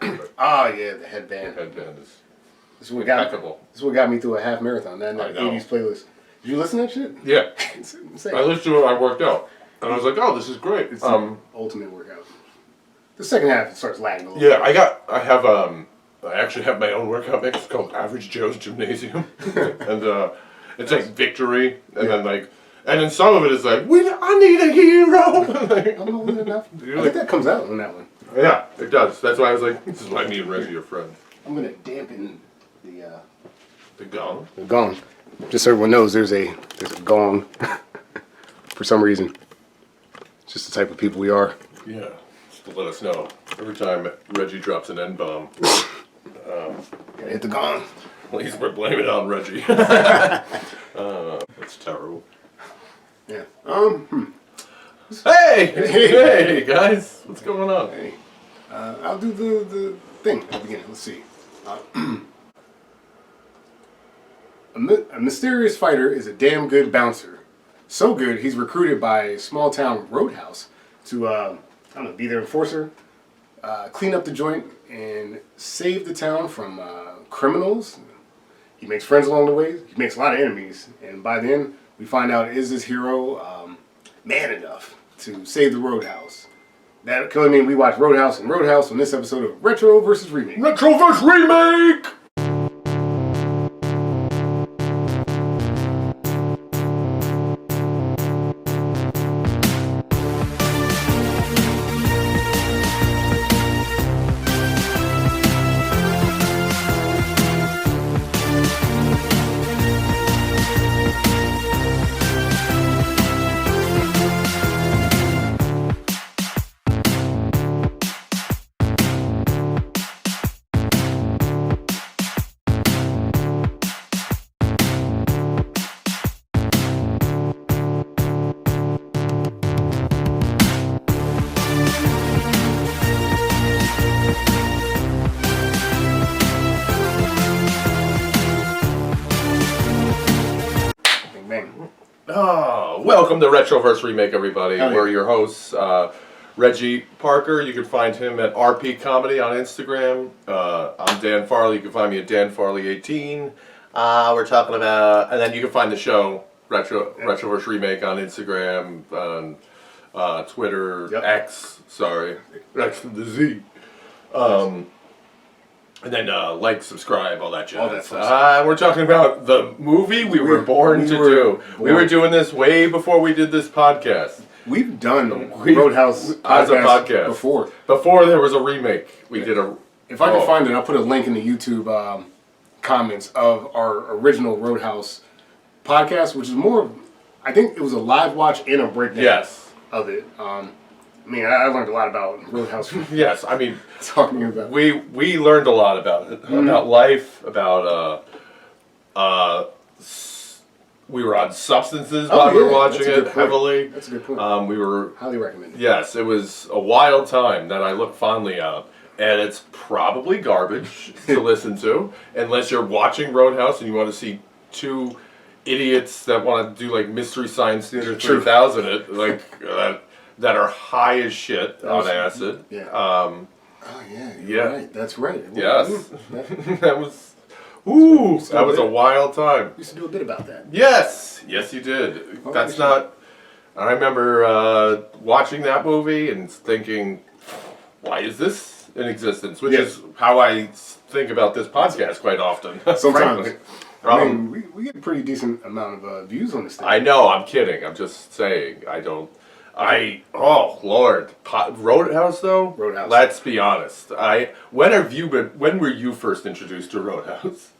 Oh yeah, the headband. The headband is This is what got impeccable. This is what got me through a half marathon. That 80s playlist. Did you listen to that shit? Yeah. It's insane. I listened to it. I worked out, and I was like, "Oh, this is great." It's the ultimate workout. The second half it starts lagging a little. Yeah, I actually have my own workout mix called Average Joe's Gymnasium, and it's like victory, and then some of it is like, I need a hero. Like, I'm not enough. I think that comes out on that one. Yeah, it does. That's why I was like, this is why me and Reggie are friends. I'm gonna dampen The gong. the gong. Just so everyone knows, there's a gong. For some reason, it's just the type of people we are. Yeah, just to let us know. Every time Reggie drops an N-bomb, Gotta hit the gong. please blame it on Reggie. That's terrible. Yeah. Hey guys, what's going on? Hey. I'll do the thing at the beginning. Let's see. A mysterious fighter is a damn good bouncer. So good, he's recruited by a small town roadhouse to, I don't know, be their enforcer, clean up the joint, and save the town from criminals. He makes friends along the way. He makes a lot of enemies. And by the end, we find out, is this hero man enough to save the roadhouse? That could mean we watch Roadhouse and Roadhouse on this episode of Retro vs. Remake. Retro vs. Remake! Welcome to Retroverse Remake, everybody. Oh, yeah. We're your hosts, Reggie Parker. You can find him at RP Comedy on Instagram. I'm Dan Farley. You can find me at DanFarley18. We're talking about, and then you can find the show Retroverse Remake on Instagram, on Twitter, X. Sorry, X with the Z. And then like, subscribe, all that jazz. All that fun we're talking about the movie we were born to do. We were doing this way before we did this podcast. We've done Roadhouse as a podcast before. Before there was a remake, we did a. If I can find it, I'll put a link in the YouTube comments of our original Roadhouse podcast, which is more. I think it was a live watch and a breakdown of it. I mean, I learned a lot about Roadhouse. Yes, I mean, talking about we learned a lot about it, about life, about we were on substances while we were watching it heavily. That's a good point. We were highly recommended. Yes, it was a wild time that I look fondly of, and it's probably garbage to listen to unless you're watching Roadhouse and you want to see two idiots that want to do like Mystery Science Theater 3000 that are high as shit on acid. Yeah. Oh yeah. You're right. That's right. Yes. That was. Ooh, that was a wild time. Used to do a bit about that. Yes. Yes, you did. That's not. I remember watching that movie and thinking, why is this in existence? Which is how I think about this podcast quite often. Sometimes. I mean, we get a pretty decent amount of views on this thing. I know. I'm kidding. I'm just saying. I don't. Oh Lord, Roadhouse though. Roadhouse. Let's be honest. When were you first introduced to Roadhouse?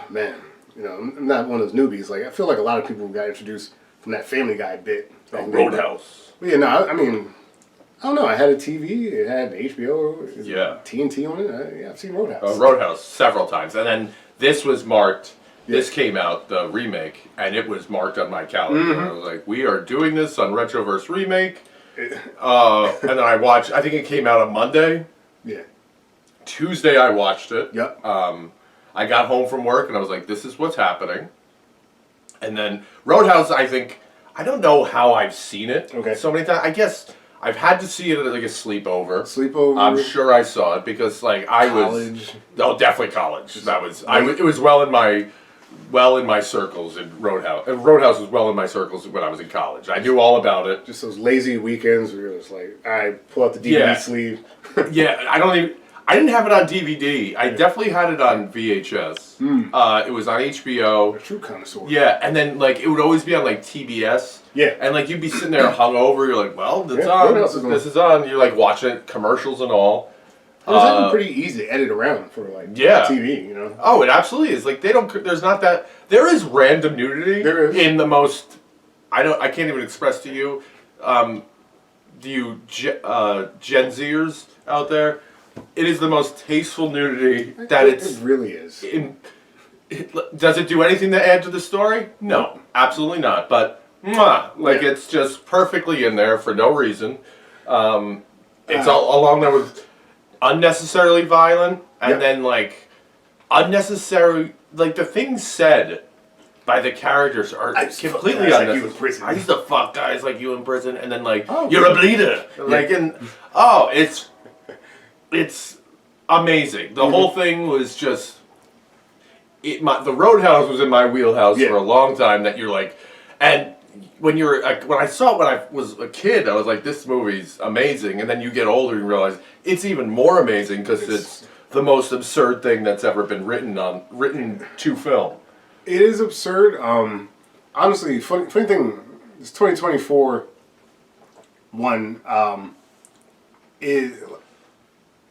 Man, you know, I'm not one of those newbies. Like I feel like a lot of people got introduced from that Family Guy bit. Roadhouse. But yeah, no, I mean, I don't know. I had a TV. It had HBO. TNT on it. I've seen Roadhouse. Roadhouse several times, and then this was marked. This came out, the remake, and it was marked on my calendar. I was like, we are doing this on Retroverse Remake. And then I watched, I think it came out on Monday. Yeah. Tuesday I watched it. Yep. I got home from work and I was like, this is what's happening. And then Roadhouse, I don't know how I've seen it so many times. I guess I've had to see it at like a sleepover. Sleepover. I'm sure I saw it because like I College. definitely college. That was it was well in my circles in Roadhouse. And Roadhouse was well in my circles when I was in college. I knew all about it. Just those lazy weekends where you're just like, I pull out the DVD sleeve. Yeah, I didn't have it on DVD. I definitely had it on VHS. It was on HBO. A true connoisseur. Yeah, and then like it would always be on like TBS. Yeah. And like you'd be sitting there hungover. You're like, well, it's Yeah, on. Roadhouse is on. This is on. You're like watching it, commercials and all. It was actually pretty easy to edit around for like TV, you know. Oh, it absolutely is. Like they don't. There's not that. There is random nudity. There is. In the most. I can't even express to you. Do you Gen Zers out there? It is the most tasteful nudity that It really is. Does it do anything to add to the story? No, absolutely not. But it's just perfectly in there for no reason. It's all along there with unnecessarily violent, and then like unnecessary, like the things said by the characters are completely unnecessary. I used to fuck guys like you in prison, and then like you're a bleeder, like it's amazing. The whole thing was just the Roadhouse was in my wheelhouse for a long time. That you're like, and when I saw it when I was a kid, I was like, this movie's amazing. And then you get older and realize it's even more amazing because it's the most absurd thing that's ever been written to film. It is absurd. Honestly, funny thing, this 2024 one is,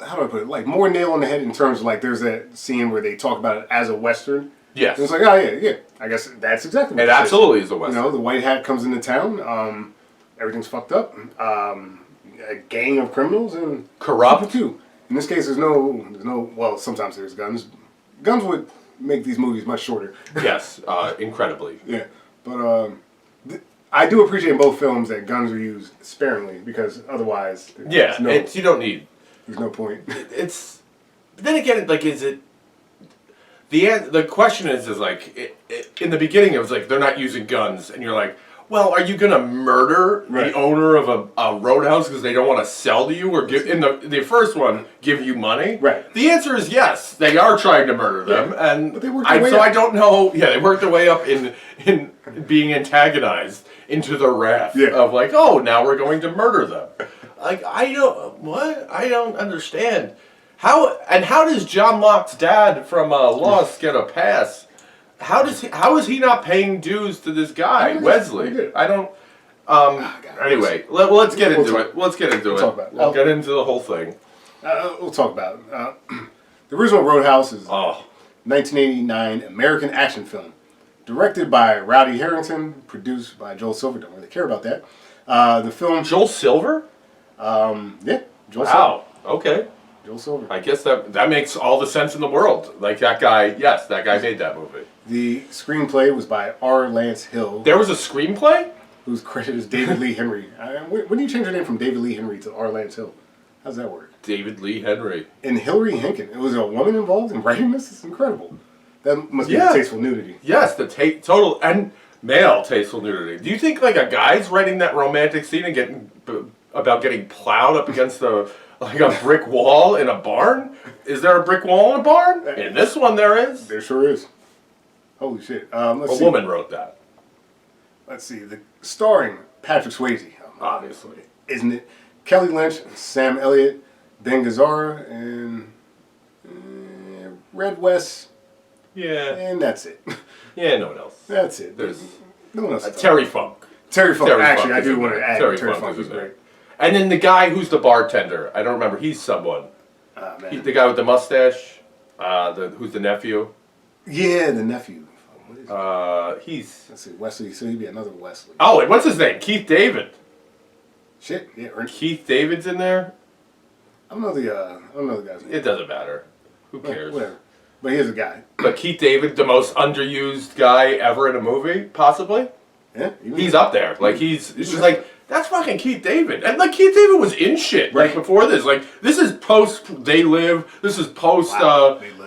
how do I put it? Like more nail on the head in terms of like there's that scene where they talk about it as a Western. Yes. And it's like, oh yeah. I guess that's exactly what it absolutely is a Western. You know, the white hat comes into town. Everything's fucked up. A gang of criminals and corrupt too. In this case, there's no. Well, sometimes there's guns. Guns would make these movies much shorter. Yes, incredibly. Yeah, but I do appreciate in both films that guns are used sparingly because otherwise, you don't need. There's no point. But then again, like, is it? The question is like, in the beginning, it was like they're not using guns, and you're like, well, are you gonna murder the owner of a roadhouse because they don't want to sell to you, or give in the first one give you money? Right. The answer is yes. They are trying to murder them, and but they worked their way up. I don't know. Yeah, they worked their way up in being antagonized into the wrath of like, oh, now we're going to murder them. Like I don't understand. How does John Locke's dad from Lost get a pass? How is he not paying dues to this guy, Wesley? I don't. Anyway, let's get into it. Let's get into it. We'll get into the whole thing. We'll talk about it. The original Roadhouse is 1989 American action film, directed by Rowdy Harrington, produced by Joel Silver. Don't really care about that. The film Joel Silver. Yeah, Joel Silver. Wow. Okay. Joel Silver. I guess that makes all the sense in the world. Like that guy, yes, that guy made that movie. The screenplay was by R. Lance Hill. There was a screenplay? Who's credited as David Lee Henry. When do you change your name from David Lee Henry to R. Lance Hill? How's that work? David Lee Henry. And Hillary Hinkin. It was a woman involved in writing this? It's incredible. That must be the tasteful nudity. Yes, the total and male tasteful nudity. Do you think like a guy's writing that romantic scene and getting plowed up against like a brick wall in a barn? Is there a brick wall in a barn? In this one there is. There sure is. Holy shit. Let's see. Woman wrote that. Let's see. Starring Patrick Swayze. Obviously. Isn't it? Kelly Lynch, Sam Elliott, Ben Gazzara, and Red West. Yeah. And that's it. Yeah, no one else. That's it. There's no one else. Terry Funk. Terry Funk. Actually, Funk I do want to add Terry Funk is great. And then the guy who's the bartender, I don't remember. He's someone. The guy with the mustache, who's the nephew. Yeah, the nephew. He's. Let's see, Wesley. So he'd be another Wesley. Oh, and what's his name? Keith David. Shit. Yeah. Keith David's in there. I don't know the guy's name. It doesn't matter. Who cares? Whatever. But here's a guy. But Keith David, the most underused guy ever in a movie, possibly. Yeah. He's up there. Like it's just like. That's fucking Keith David. And like Keith David was in shit like before this. Like this is post They Live. This is post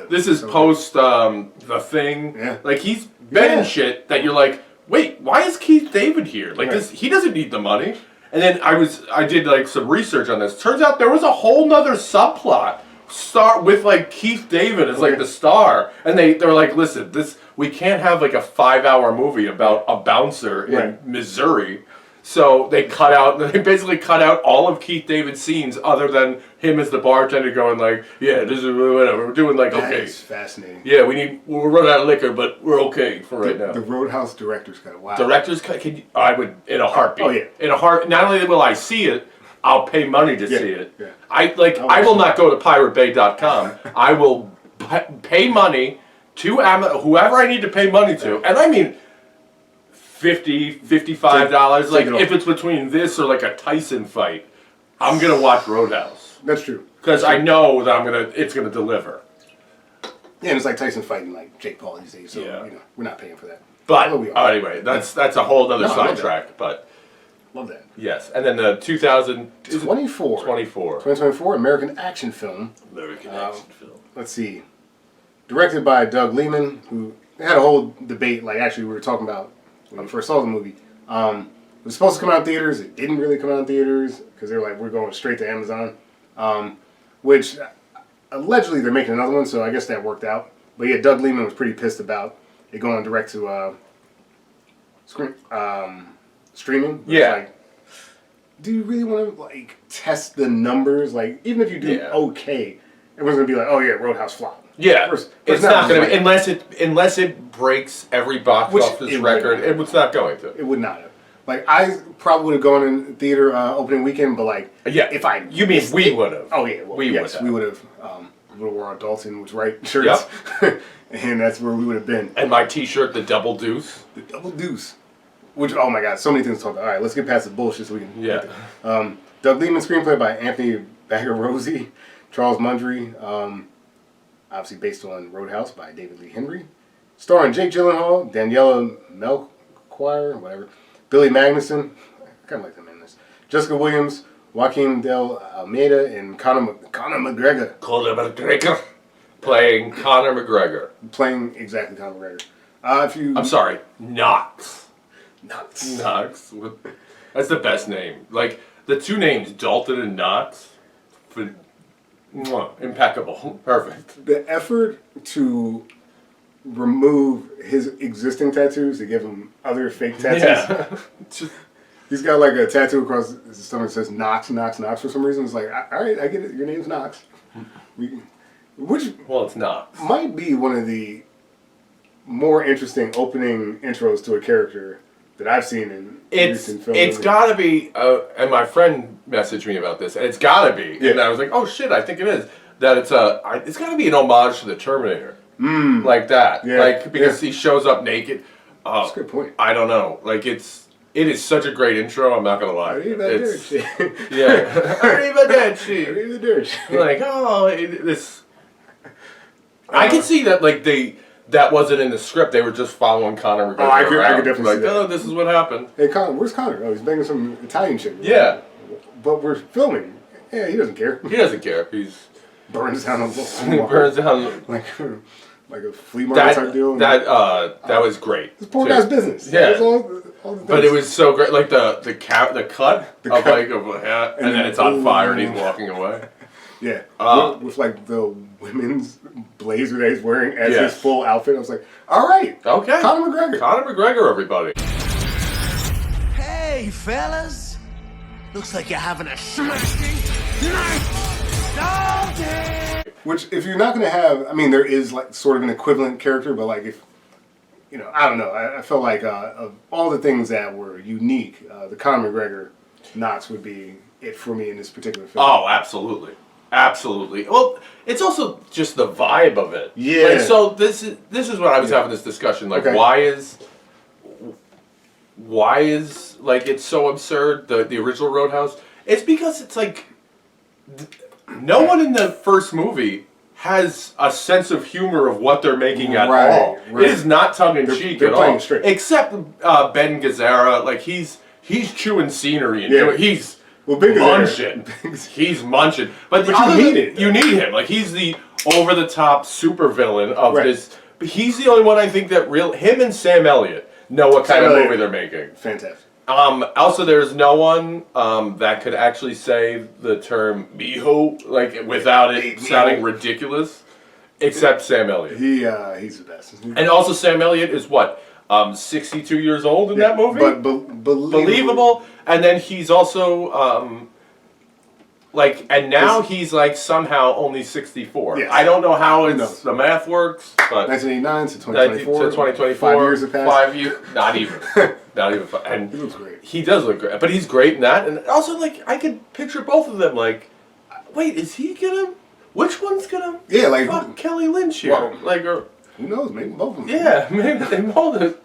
this is post The Thing. Yeah. Like he's been in shit that you're like, wait, why is Keith David here? Like this he doesn't need the money. And then I did like some research on this. Turns out there was a whole nother subplot with like Keith David as like the star, and they're like, listen, we can't have like a 5-hour movie about a bouncer in Missouri. So they basically cut out all of Keith David's scenes other than him as the bartender going like, yeah, this is whatever. We're doing like, okay. That's fascinating. Yeah, we're running out of liquor, but we're okay for right now. The Roadhouse director's cut. Wow. Director's cut, I would, in a heartbeat. Oh, yeah. In a heart. Not only will I see it, I'll pay money to see it. Yeah. I will not go to piratebay.com. I will pay money to whoever I need to pay money to. And I mean, $50, $55. Like, if it's between this or like a Tyson fight, I'm going to watch Roadhouse. That's true. Because I know that it's going to deliver. Yeah, and it's like Tyson fighting like Jake Paul these days, so we're not paying for that. But anyway, that's a whole other sidetrack. But love that. Yes, and then the 2024 American action film. Let's see, directed by Doug Liman, who had a whole debate. Like actually, we were talking about when we first saw the movie. It was supposed to come out in theaters. It didn't really come out in theaters because they were like, we're going straight to Amazon, which allegedly they're making another one. So I guess that worked out. But yeah, Doug Liman was pretty pissed about it going direct to streaming. Yeah. Like, do you really want to like test the numbers? Like, even if you do okay, everyone's gonna be like, "Oh yeah, Roadhouse flop." Yeah, it's not gonna be unless it breaks every box office record. It's not going to. It would not have. Like, I probably would have gone in theater opening weekend, but like, if I we would have? Oh yeah, well, we would have. We would have wore our Dalton was right shirts, and that's where we would have been. And my T-shirt, the Double Deuce. The Double Deuce. Which, oh my God, so many things to talk about. All right, let's get past the bullshit so we can... Yeah. Doug Liman screenplay by Anthony Bagarozzi, Charles Mundry, obviously based on Roadhouse by David Lee Henry. Starring Jake Gyllenhaal, Daniela Melchior, whatever, Billy Magnuson, I kind of like them in this, Jessica Williams, Joaquin Del Almeida, and Conor McGregor. Playing Conor McGregor. Playing exactly Conor McGregor. I'm sorry, Knox. Knox. That's the best name. Like, the two names, Dalton and Knox, impeccable. Perfect. The effort to remove his existing tattoos to give him other fake tattoos. Yeah. He's got like a tattoo across his stomach that says Knox, Knox, Knox for some reason. It's like, all right, I get it. Your name's Knox. It's Knox. Might be one of the more interesting opening intros to a character that I've seen in recent films. It's gotta be, and my friend messaged me about this, and it's gotta be, and I was like, oh shit, I think it is, that it's gotta be an homage to the Terminator. Like that. Yeah. Like, because he shows up naked. That's a good point. I don't know. Like, it is such a great intro, I'm not gonna lie. Arrivederci. Yeah. Arrivederci. Arrivederci. Like, I can see that, like, that wasn't in the script. They were just following Conor McGregor. Oh, I could definitely see that. Oh, this is what happened. Hey, Conor, where's Conor? Oh, he's banging some Italian chick. Yeah. But we're filming. Yeah, he doesn't care. He doesn't care. He's burns down a little. burns down like a flea market type deal. That was great. This poor guy's business. Yeah. All the but it was so great. Like the cut of a hat, and then it's on fire, and he's walking away. Yeah, with like the women's blazer that he's wearing as his full outfit. I was like, all right, okay, Conor McGregor. Conor McGregor, everybody. Hey, fellas, looks like you're having a smashing night. Which, if you're not gonna have, I mean, there is like sort of an equivalent character, but like if I don't know, I felt like of all the things that were unique, the Conor McGregor Knox would be it for me in this particular film. Oh, absolutely. Well, it's also just the vibe of it. Yeah. Like, so this is what I was having this discussion. Like, why is like it's so absurd? The original Roadhouse. It's because it's like no one in the first movie has a sense of humor of what they're making at all. Right. It is not tongue in cheek at all. Straight. Except Ben Gazzara, like he's chewing scenery and he's. Well, big munching. He's munching. But you need it. You need him. Like, he's the over-the-top supervillain of this. But he's the only one I think that him and Sam Elliott know what kind of movie they're making. Fantastic. Also, there's no one that could actually say the term "mijo" like without it sounding ridiculous, except Sam Elliott. He's the best. And also, Sam Elliott is what 62 years old in that movie. But Believable. And then he's also and now he's like somehow only 64. Yes. I don't know how the math works, but 1989 to 2024. to 2024. 5 years have passed. 5 years, not even, not even. And He looks great. he does look great, but he's great in that. And also, like, I could picture both of them. Like, wait, is he gonna? Which one's gonna? Yeah, like Fuck Kelly Lynch here. Well, or who knows? Maybe both of them. yeah, maybe they both.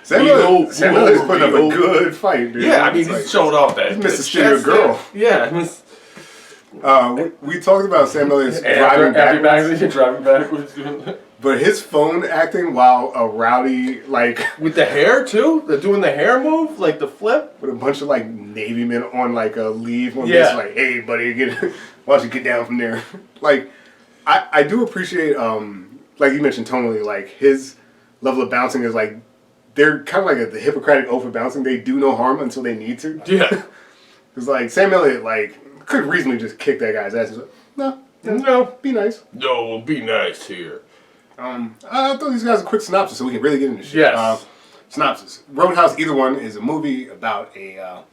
Sam Elliott's putting up a good fight, dude. Yeah, I mean, It's he's showing off that. He's Mr. Studio Girl. Yeah. We talked about Sam Elliott's driving backwards, driving backwards. but his phone acting while a rowdy, like, With the hair, too? They're doing the hair move? Like the flip? with a bunch of, like, Navy men on, like, a leave on Yeah. this, like, hey, buddy, why don't you get down from there? Like, I do appreciate, like you mentioned tonally, like, his level of bouncing is, like, they're kind of like the Hippocratic oath of bouncing. They do no harm until they need to. Yeah. Because, like, Sam Elliott, like, could reasonably just kick that guy's ass. He's like, no, be nice. No, be nice here. I throw these guys a quick synopsis so we can really get into shit. Yes. Synopsis. Roadhouse, either one, is a movie about a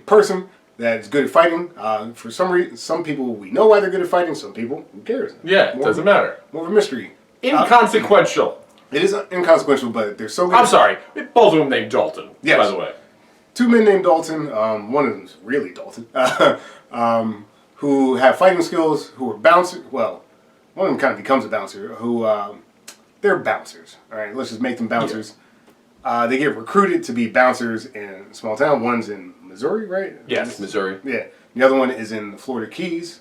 person that is good at fighting. For some reason, some people, we know why they're good at fighting. Some people, who cares? Yeah, it doesn't matter. More of a mystery. Inconsequential. It is inconsequential, but they're so good. I'm sorry. Both of them named Dalton, Yes. by the way. Two men named Dalton. One of them's really Dalton. Who have fighting skills, who are bouncers. Well, one of them kind of becomes a bouncer. Who they're bouncers. All right, let's just make them bouncers. Yeah. They get recruited to be bouncers in a small town. One's in Missouri, right? Yes, Missouri. Yeah. The other one is in the Florida Keys.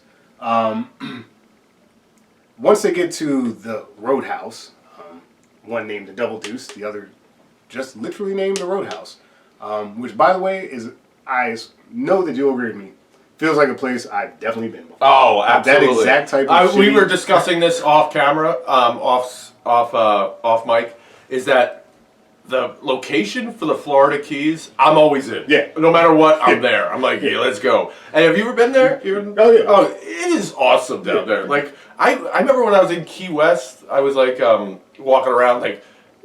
Once they get to the roadhouse, one named the Double Deuce, the other just literally named the Roadhouse. Which, by the way, I know that you'll agree with me. Feels like a place I've definitely been before. Oh, absolutely. That exact type of We shitty- were discussing this off camera, off mic, is that the location for the Florida Keys, I'm always in. Yeah. No matter what, I'm there. I'm like, yeah, let's go. And have you ever been there? Oh, yeah. Oh, it is awesome down there. Like, I remember when I was in Key West, I was like walking around like,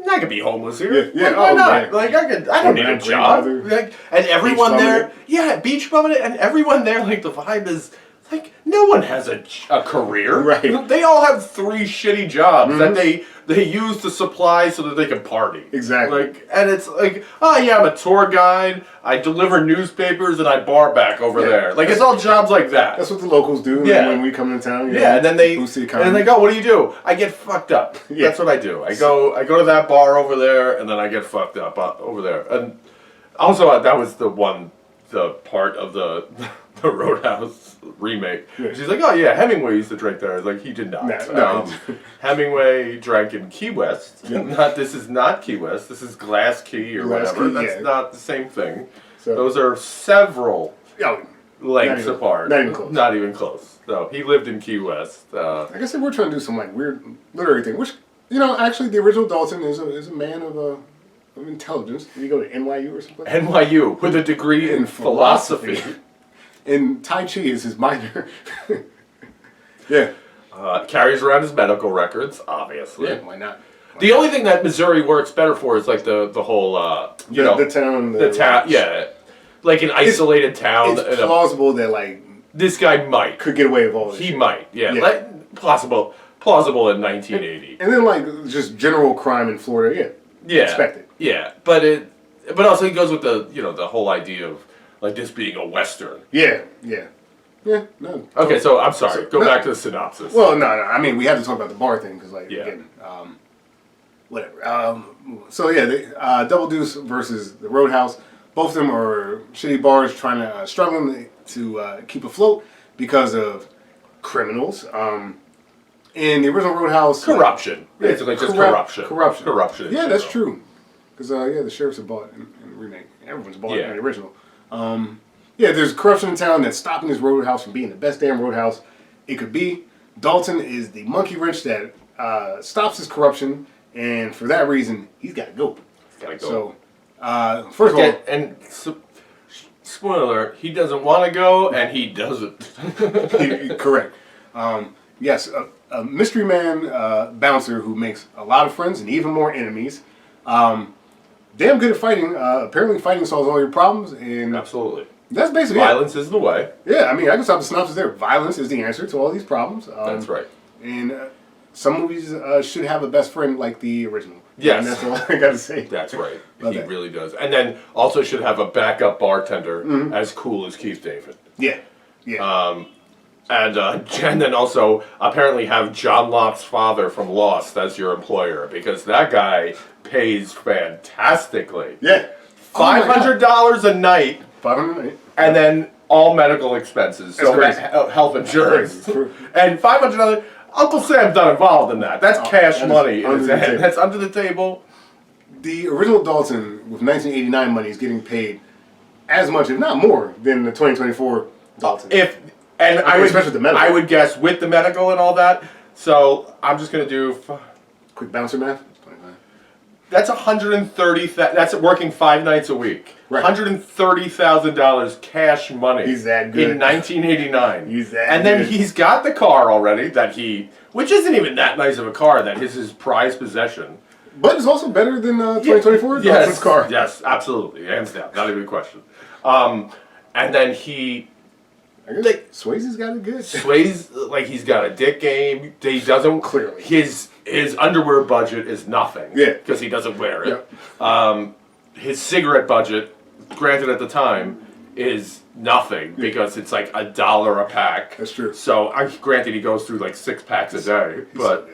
I could be homeless here. Yeah. Like, why Oh, not? man. Like, I don't need a Great job. weather. Like, and everyone Beach there, bumming yeah, beach bumming it, and everyone there, like, the vibe is, like, no one has a career. Right. They all have 3 shitty jobs that they use to supply so that they can party. Exactly. Like, and it's like, oh yeah, I'm a tour guide, I deliver newspapers, and I bar back over there. Like, it's all jobs like that. That's what the locals do Yeah. when we come into town. Yeah, and then they boost the economy. and they go, what do you do? I get fucked up. Yeah. That's what I do. I go to that bar over there, and then I get fucked up over there. And also, that was the part of the Roadhouse remake. Yeah. She's like, oh yeah, Hemingway used to drink there. I was like, he did not. No. Hemingway drank in Key West. This is not Key West. This is Glass Key or Glass whatever. Key, That's yeah. not the same thing. So- Those are several Oh, lengths even- apart. not even close. Not even close. So he lived in Key West. I guess they were trying to do some like weird literary thing, which actually the original Dalton is a man of intelligence. Did he go to NYU or something? NYU with a degree in philosophy. And Tai Chi is his minor. Yeah. Carries around his medical records, obviously. Yeah. Why not? The only thing that Missouri works better for is like the whole The town. the town, yeah, like an isolated town. It's plausible that like This guy might. could get away with all this. He shit. might. Yeah. Yeah. Like, plausible in 1980. And then like just general crime in Florida. Yeah. Yeah. Expected. Yeah, but also it goes with the the whole idea of like this being a western. Yeah. Yeah. Yeah. No. Okay, so I'm sorry. Go No. back to the synopsis. Well, no. I mean, we have to talk about the bar thing because, like, Yeah. again, whatever. So yeah, Double Deuce versus the Roadhouse. Both of them are shitty bars struggling to keep afloat because of criminals. In the original Roadhouse, corruption. Basically, just corruption. Corruption. Corruption. in Yeah, that's general. true. Because the sheriffs are bought in the remake. Everyone's bought Yeah. in the original. There's corruption in town that's stopping this roadhouse from being the best damn roadhouse it could be. Dalton is the monkey wrench that stops his corruption, and for that reason, he's got to go. Gotta go. So, first of all, spoiler, he doesn't want to go, and he doesn't. Correct. Yes, a mystery man bouncer who makes a lot of friends and even more enemies. Damn good at fighting. Apparently, fighting solves all your problems, and Absolutely. that's basically Violence is the way. it. Yeah, I mean, I can stop the synopsis there. Violence is the answer to all these problems. That's right. And some movies should have a best friend like the original. Yes. And that's all I gotta say. That's right. Love He that. really does. And then also should have a backup bartender as cool as Keith David. Yeah. Yeah. And then also apparently have John Locke's father from Lost as your employer because that guy pays fantastically. yeah. Oh my God. $500 a night 500. and then all medical expenses, so crazy. health insurance. Crazy. And $500, Uncle Sam's not involved in that. That's cash that is money. under the table. That's under the table. The original Dalton with 1989 money is getting paid as much, if not more, than the 2024 Dalton. Especially the medical. I would guess with the medical and all that. So I'm just gonna do. Quick bouncer math. 25. That's 130. That's working 5 nights a week. Right. $130,000 cash money. He's that good. In 1989. He's that And then good. he's got the car already which isn't even that nice of a car. That is his prized possession. But it's also better than 2024 Dalton's car. Yes, absolutely, hands down, not even a question. And then he I guess Swayze's got it good. sways like he's got a dick game. He doesn't Clearly. his underwear budget is nothing. Yeah. because he doesn't wear it. Yep. His cigarette budget, granted at the time, is nothing because it's like $1 a pack. That's true. So granted he goes through like 6 packs a day, but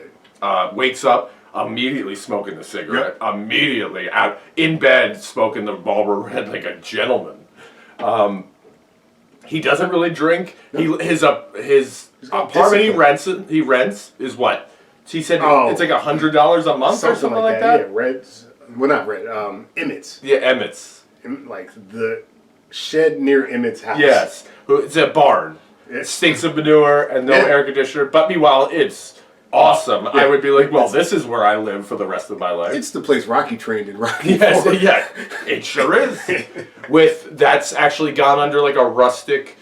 wakes up immediately smoking the cigarette, immediately out in bed smoking the Marlboro Red like a gentleman. He doesn't really drink. His apartment he rents is what? He said it's like $100 a month or something like that. Yeah, Reds. Well, not Red. Emmett's. Yeah, Emmett's. Like the shed near Emmett's house. Yes, it's a barn. It stinks of manure and no air conditioner. But meanwhile, it's awesome. I would be like, well, this is where I live for the rest of my life. It's the place Rocky trained in Rocky. Yes, 4. yeah, it sure is. That's actually gone under like a rustic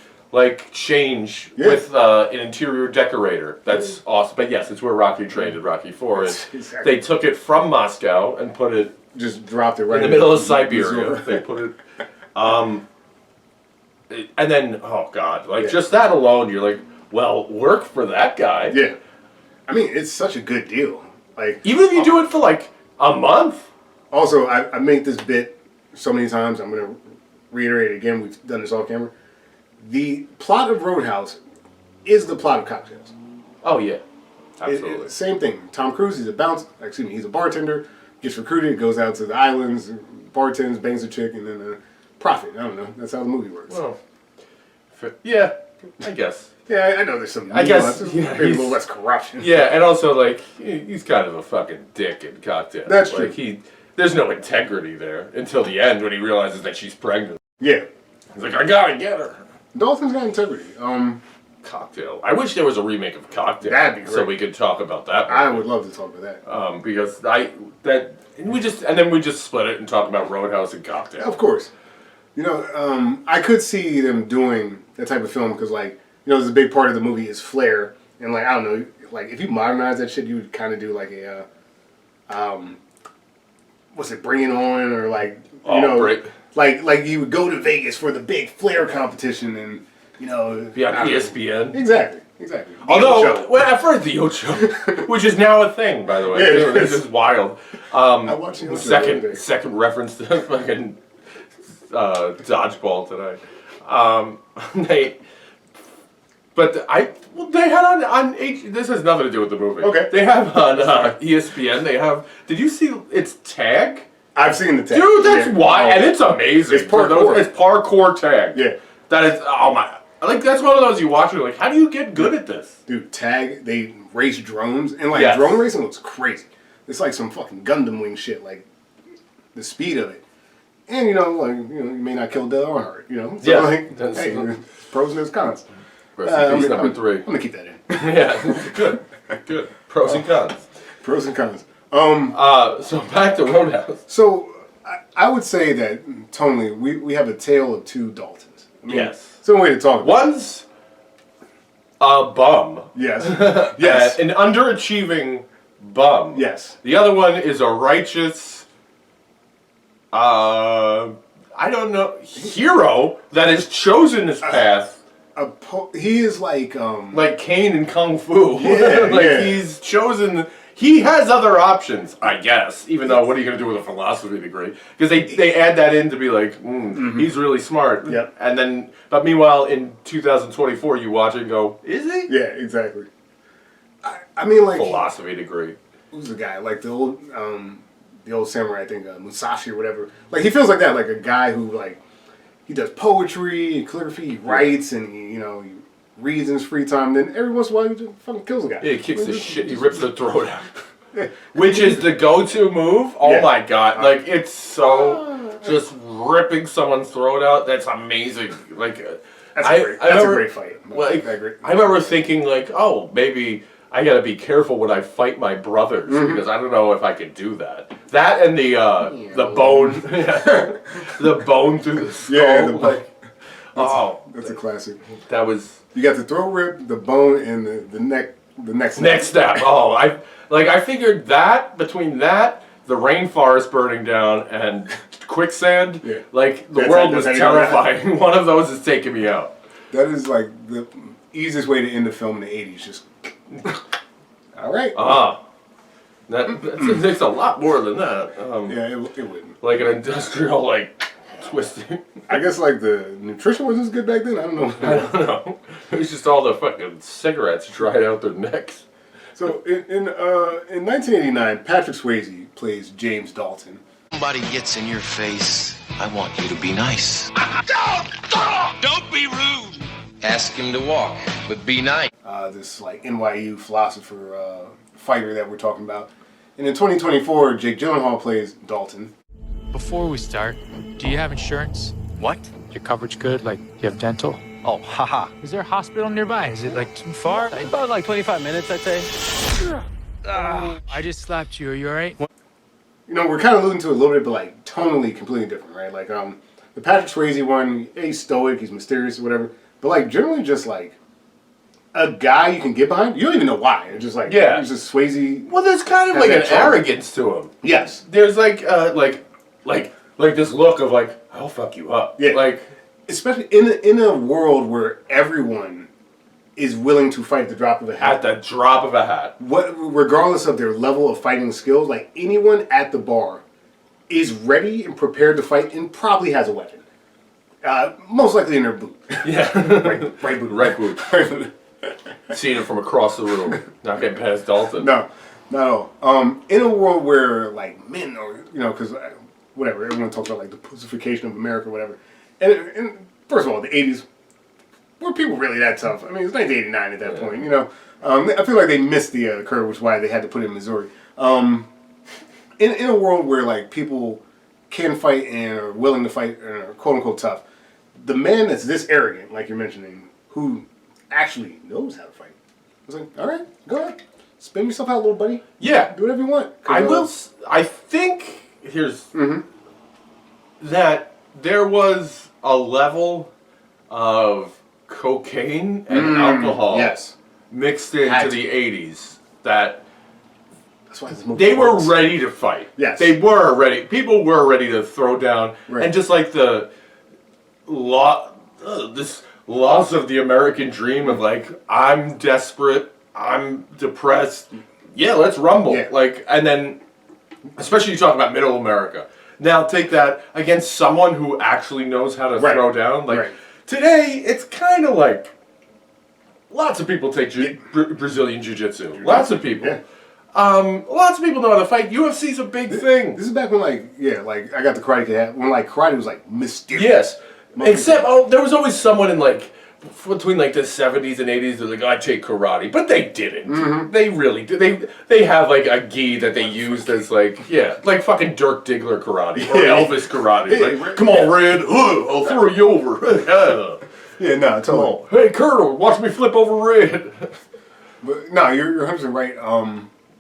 change with an interior decorator. That's awesome. But yes, it's where Rocky trained in Rocky 4. Exactly. They took it from Moscow and put it Just dropped it right in the middle of Siberia. Missouri. They put it. And then, oh God, just that alone, you're like, well, work for that guy. Yeah. I mean, it's such a good deal. Like, Even if you do it for like a month. also, I make this bit so many times. I'm going to reiterate it again. We've done this off camera. The plot of Roadhouse is the plot of Cocktails. Oh yeah, absolutely. Same thing. Tom Cruise, he's a bartender, gets recruited, goes out to the islands, bartends, bangs a chick, and then profit. I don't know. That's how the movie works. Well, yeah, I guess. Yeah, I know there's some I guess, nuances, yeah, maybe a little less corruption. Yeah, and also he's kind of a fucking dick in Cocktails. That's true. There's no integrity there until the end when he realizes that she's pregnant. Yeah. He's like, I gotta get her. Dolphin's got integrity. Cocktail. I wish there was a remake of Cocktail. That'd be great. So we could talk about that. I would love to talk about that. Because we just split it and talk about Roadhouse and Cocktail. Of course. You know, I could see them doing that type of film because, there's a big part of the movie is flair. And, I don't know, if you modernize that shit, you would kind of do, Bring It On? Or, like you would go to Vegas for the big flair competition and, Yeah, ESPN. Exactly. Although, at first, the Ocho, which is now a thing, by the way. Yeah, This is wild. I watched the Ocho the other day. Second reference to fucking dodgeball today. They had on this has nothing to do with the movie. Okay. They have on ESPN. Did you see? It's tag. I've seen the tag. Dude, that's why, and it's amazing. It's parkour. It's parkour tag. Yeah. That is, oh my. That's one of those you watch and you're like, how do you get good at this? Dude, tag, they race drones, and Yes. drone racing looks crazy. It's like some fucking Gundam wing shit, the speed of it. And you may not kill Dale Earnhardt, So Yeah. hey, there's pros and there's cons. Rest in peace, number 3. I'm gonna keep that in. Yeah, good. Pros and cons. Pros and cons. So back to Roadhouse. So I would say that tonally, we have a tale of two Daltons. I mean, Yes. It's a way to talk about it. One's a bum. Yes. Yes. An underachieving bum. Yes. The other one is a righteous, I don't know, hero that has chosen his path. He is like Kane in Kung Fu. Yeah, he's chosen. He has other options, I guess. Even though, what are you going to do with a philosophy degree? Because they add that in to be like, he's really smart. Yep. And then, but meanwhile, in 2024, you watch it and go, is he? Yeah, exactly. I mean, like Philosophy degree. who's the guy? Like the old samurai, I think Musashi or whatever. Like he feels like that, like a guy who like he does poetry, calligraphy, he writes, and he reads in his free time. Then every once in a while, he just fucking kills a guy. Yeah, he kicks the shit. He rips their throat out. Which is the go-to move. Oh Yeah. my god! Like it's so just ripping someone's throat out. That's amazing. Like That's a great fight. Like I remember thinking like, oh, maybe I gotta be careful when I fight my brothers because I don't know if I could do that. That and the bone, the bone through the skull. Yeah, that's a Oh, classic. that was. You got the throat rip, the bone, and the neck. The next step. Oh, I figured that between that, the rainforest burning down, and quicksand, like the world was terrifying. One of those is taking me out. That is like the easiest way to end the film in the '80s. Just all right. That takes a lot more than that. Yeah, it wouldn't. Like an industrial twisting. I guess like the nutrition wasn't as good back then. I don't know. I don't know. It was just all the fucking cigarettes dried out their necks. So in 1989, Patrick Swayze plays James Dalton. Somebody gets in your face, I want you to be nice. Don't be rude. Ask him to walk, but be nice. This like NYU philosopher fighter that we're talking about. And in 2024, Jake Gyllenhaal plays Dalton. Before we start, do you have insurance? What? Your coverage good? Like, you have dental? Oh, haha. Is there a hospital nearby? Is it, like, too far? About like 25 minutes, I'd say. I just slapped you. Are you alright? We're kind of alluding to it a little bit, but like tonally completely different, right? Like the Patrick Swayze one, he's stoic, he's mysterious or whatever, but like generally just like a guy you can get behind. You don't even know why. It's just like he's just Swayze. Well, there's kind of like an arrogance to him. Yes. There's like this look of like, I'll fuck you up. Yeah. Like, especially in a world where everyone is willing to fight at the drop of a hat. at the drop of a hat. Regardless of their level of fighting skills, like anyone at the bar is ready and prepared to fight and probably has a weapon. Most likely in their boot. Yeah. Right boot. Right boot. Right boot. Seeing it from across the room. Not getting past Dalton. No, not at all. In a world where like men or because whatever, everyone talks about like the pussification of America or whatever. And first of all, the 80s, were people really that tough? I mean, it's 1989 at that point, I feel like they missed the curve, which is why they had to put it in Missouri. In a world where like people can fight and are willing to fight and are quote unquote tough, the man that's this arrogant, like you're mentioning, who actually knows how to fight, I was like, all right, go ahead, spin yourself out, little buddy. Yeah. Do whatever you want. I think here's that there was a level of cocaine and alcohol mixed into the 80s that that's why this movie they were works. ready to fight. Yes. They were ready. People were ready to throw down. Right. And just like the this loss of the American dream of like, I'm desperate, I'm depressed. Yeah, let's rumble. Yeah. Like, and then, especially you talk about middle America. Now take that against someone who actually knows how to throw down. Like today, it's kind of like lots of people take Brazilian Jiu-Jitsu. Lots of people. Yeah. Lots of people know how to fight. UFC's a big thing. This is back when like I got the Karate Kid hat, when like karate was like mysterious. Yes. Except there was always someone in like between like the 70s and 80s that like, I take karate, but they didn't. They really did. They have like a gi that they used as like like fucking Dirk Diggler karate or Elvis karate. Like, come on, Red, I'll throw you over. Yeah, no, totally. Hey, Colonel, watch me flip over Red. But no, you're 100% right.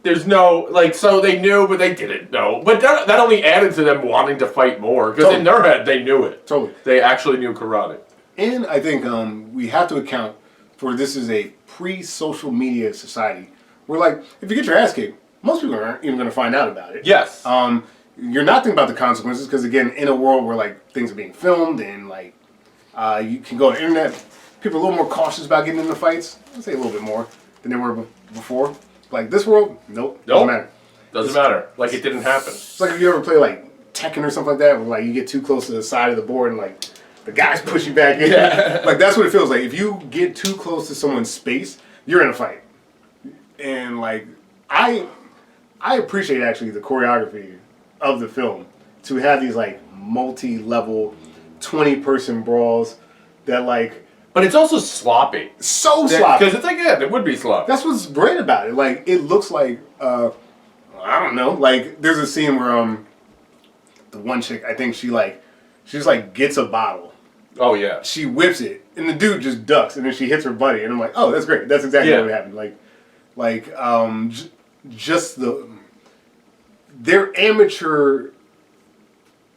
there's no, like, so they knew, but they didn't know. But that only added to them wanting to fight more, because in their head, they knew it. Totally. They actually knew karate. And I think we have to account for this is a pre-social media society. Where, like, if you get your ass kicked, most people aren't even going to find out about it. Yes. You're not thinking about the consequences, because, again, in a world where, like, things are being filmed and, like, you can go on the internet, people are a little more cautious about getting into fights. I'd say a little bit more than they were before. Like, this world, nope. Doesn't matter. Doesn't matter. Like, it didn't happen. It's like if you ever play, like, Tekken or something like that, where, like, you get too close to the side of the board and, like, the guys push you back in. Yeah. Like, that's what it feels like. If you get too close to someone's space, you're in a fight. And, like, I appreciate, actually, the choreography of the film to have these, like, multi-level 20-person brawls that, like... But it's also sloppy. So sloppy. Because it's like, yeah, it would be sloppy. That's what's great about it. Like, it looks like, I don't know, like, there's a scene where, the one chick, I think she just, like, gets a bottle. Oh, yeah. She whips it, and the dude just ducks, and then she hits her buddy, and I'm like, oh, that's great. That's exactly what happened. Just their amateur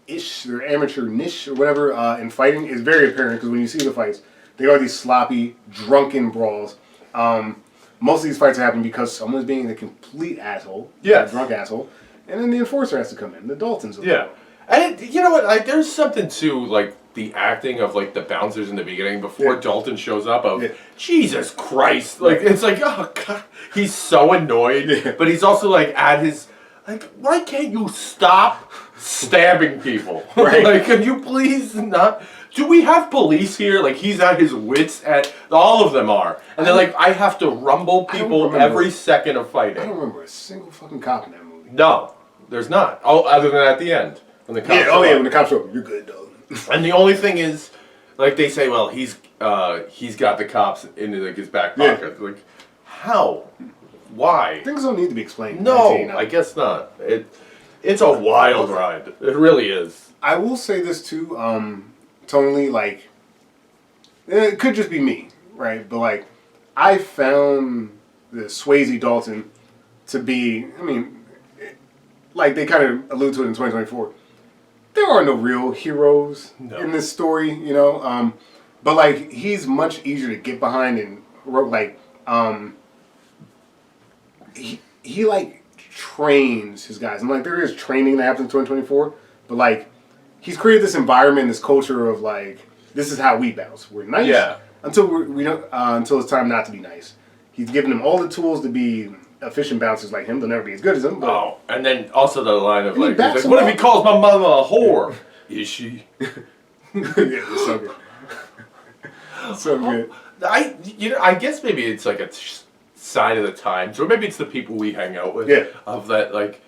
niche, or whatever, in fighting is very apparent, because when you see the fights, they are these sloppy, drunken brawls. Most of these fights happen because someone's being a complete asshole, a drunk asshole, and then the enforcer has to come in, the Daltons. Yeah. And you know what, there's something to, like, the acting of, like, the bouncers in the beginning before Dalton shows up of, Jesus Christ, like, it's like, oh, God, he's so annoyed, but he's also, like, at his, like, why can't you stop stabbing people? Right. Like, can you please not? Do we have police here? Like, he's at his wits at, all of them are. And they're like, I have to rumble people every second of fighting. I don't remember a single fucking cop in that movie. No, there's not. Oh, other than at the end. When the cops when the cops show up, you're good, dog. And the only thing is, like, they say, well, he's got the cops in, like, his back pocket. Like, how? Why? Things don't need to be explained. No, I guess not. It's a wild ride. It really is. I will say this too, tonally, like, it could just be me, right? But, like, I found the Swayze Dalton to be, I mean, like they kind of allude to it in 2024. There are no real heroes in this story, you know. But, like, he's much easier to get behind, and like, he like trains his guys. And, like, there is training that happens in 2024, but, like, he's created this environment, this culture of, like, this is how we bounce. We're nice until we don't until it's time not to be nice. He's given them all the tools to be efficient bouncers like him. They'll never be as good as him. But and then also the line of, like, he's what if he calls my mother a whore? Is she? It's so good. So good. I guess maybe it's like a sign of the times, or maybe it's the people we hang out with. Of that, like,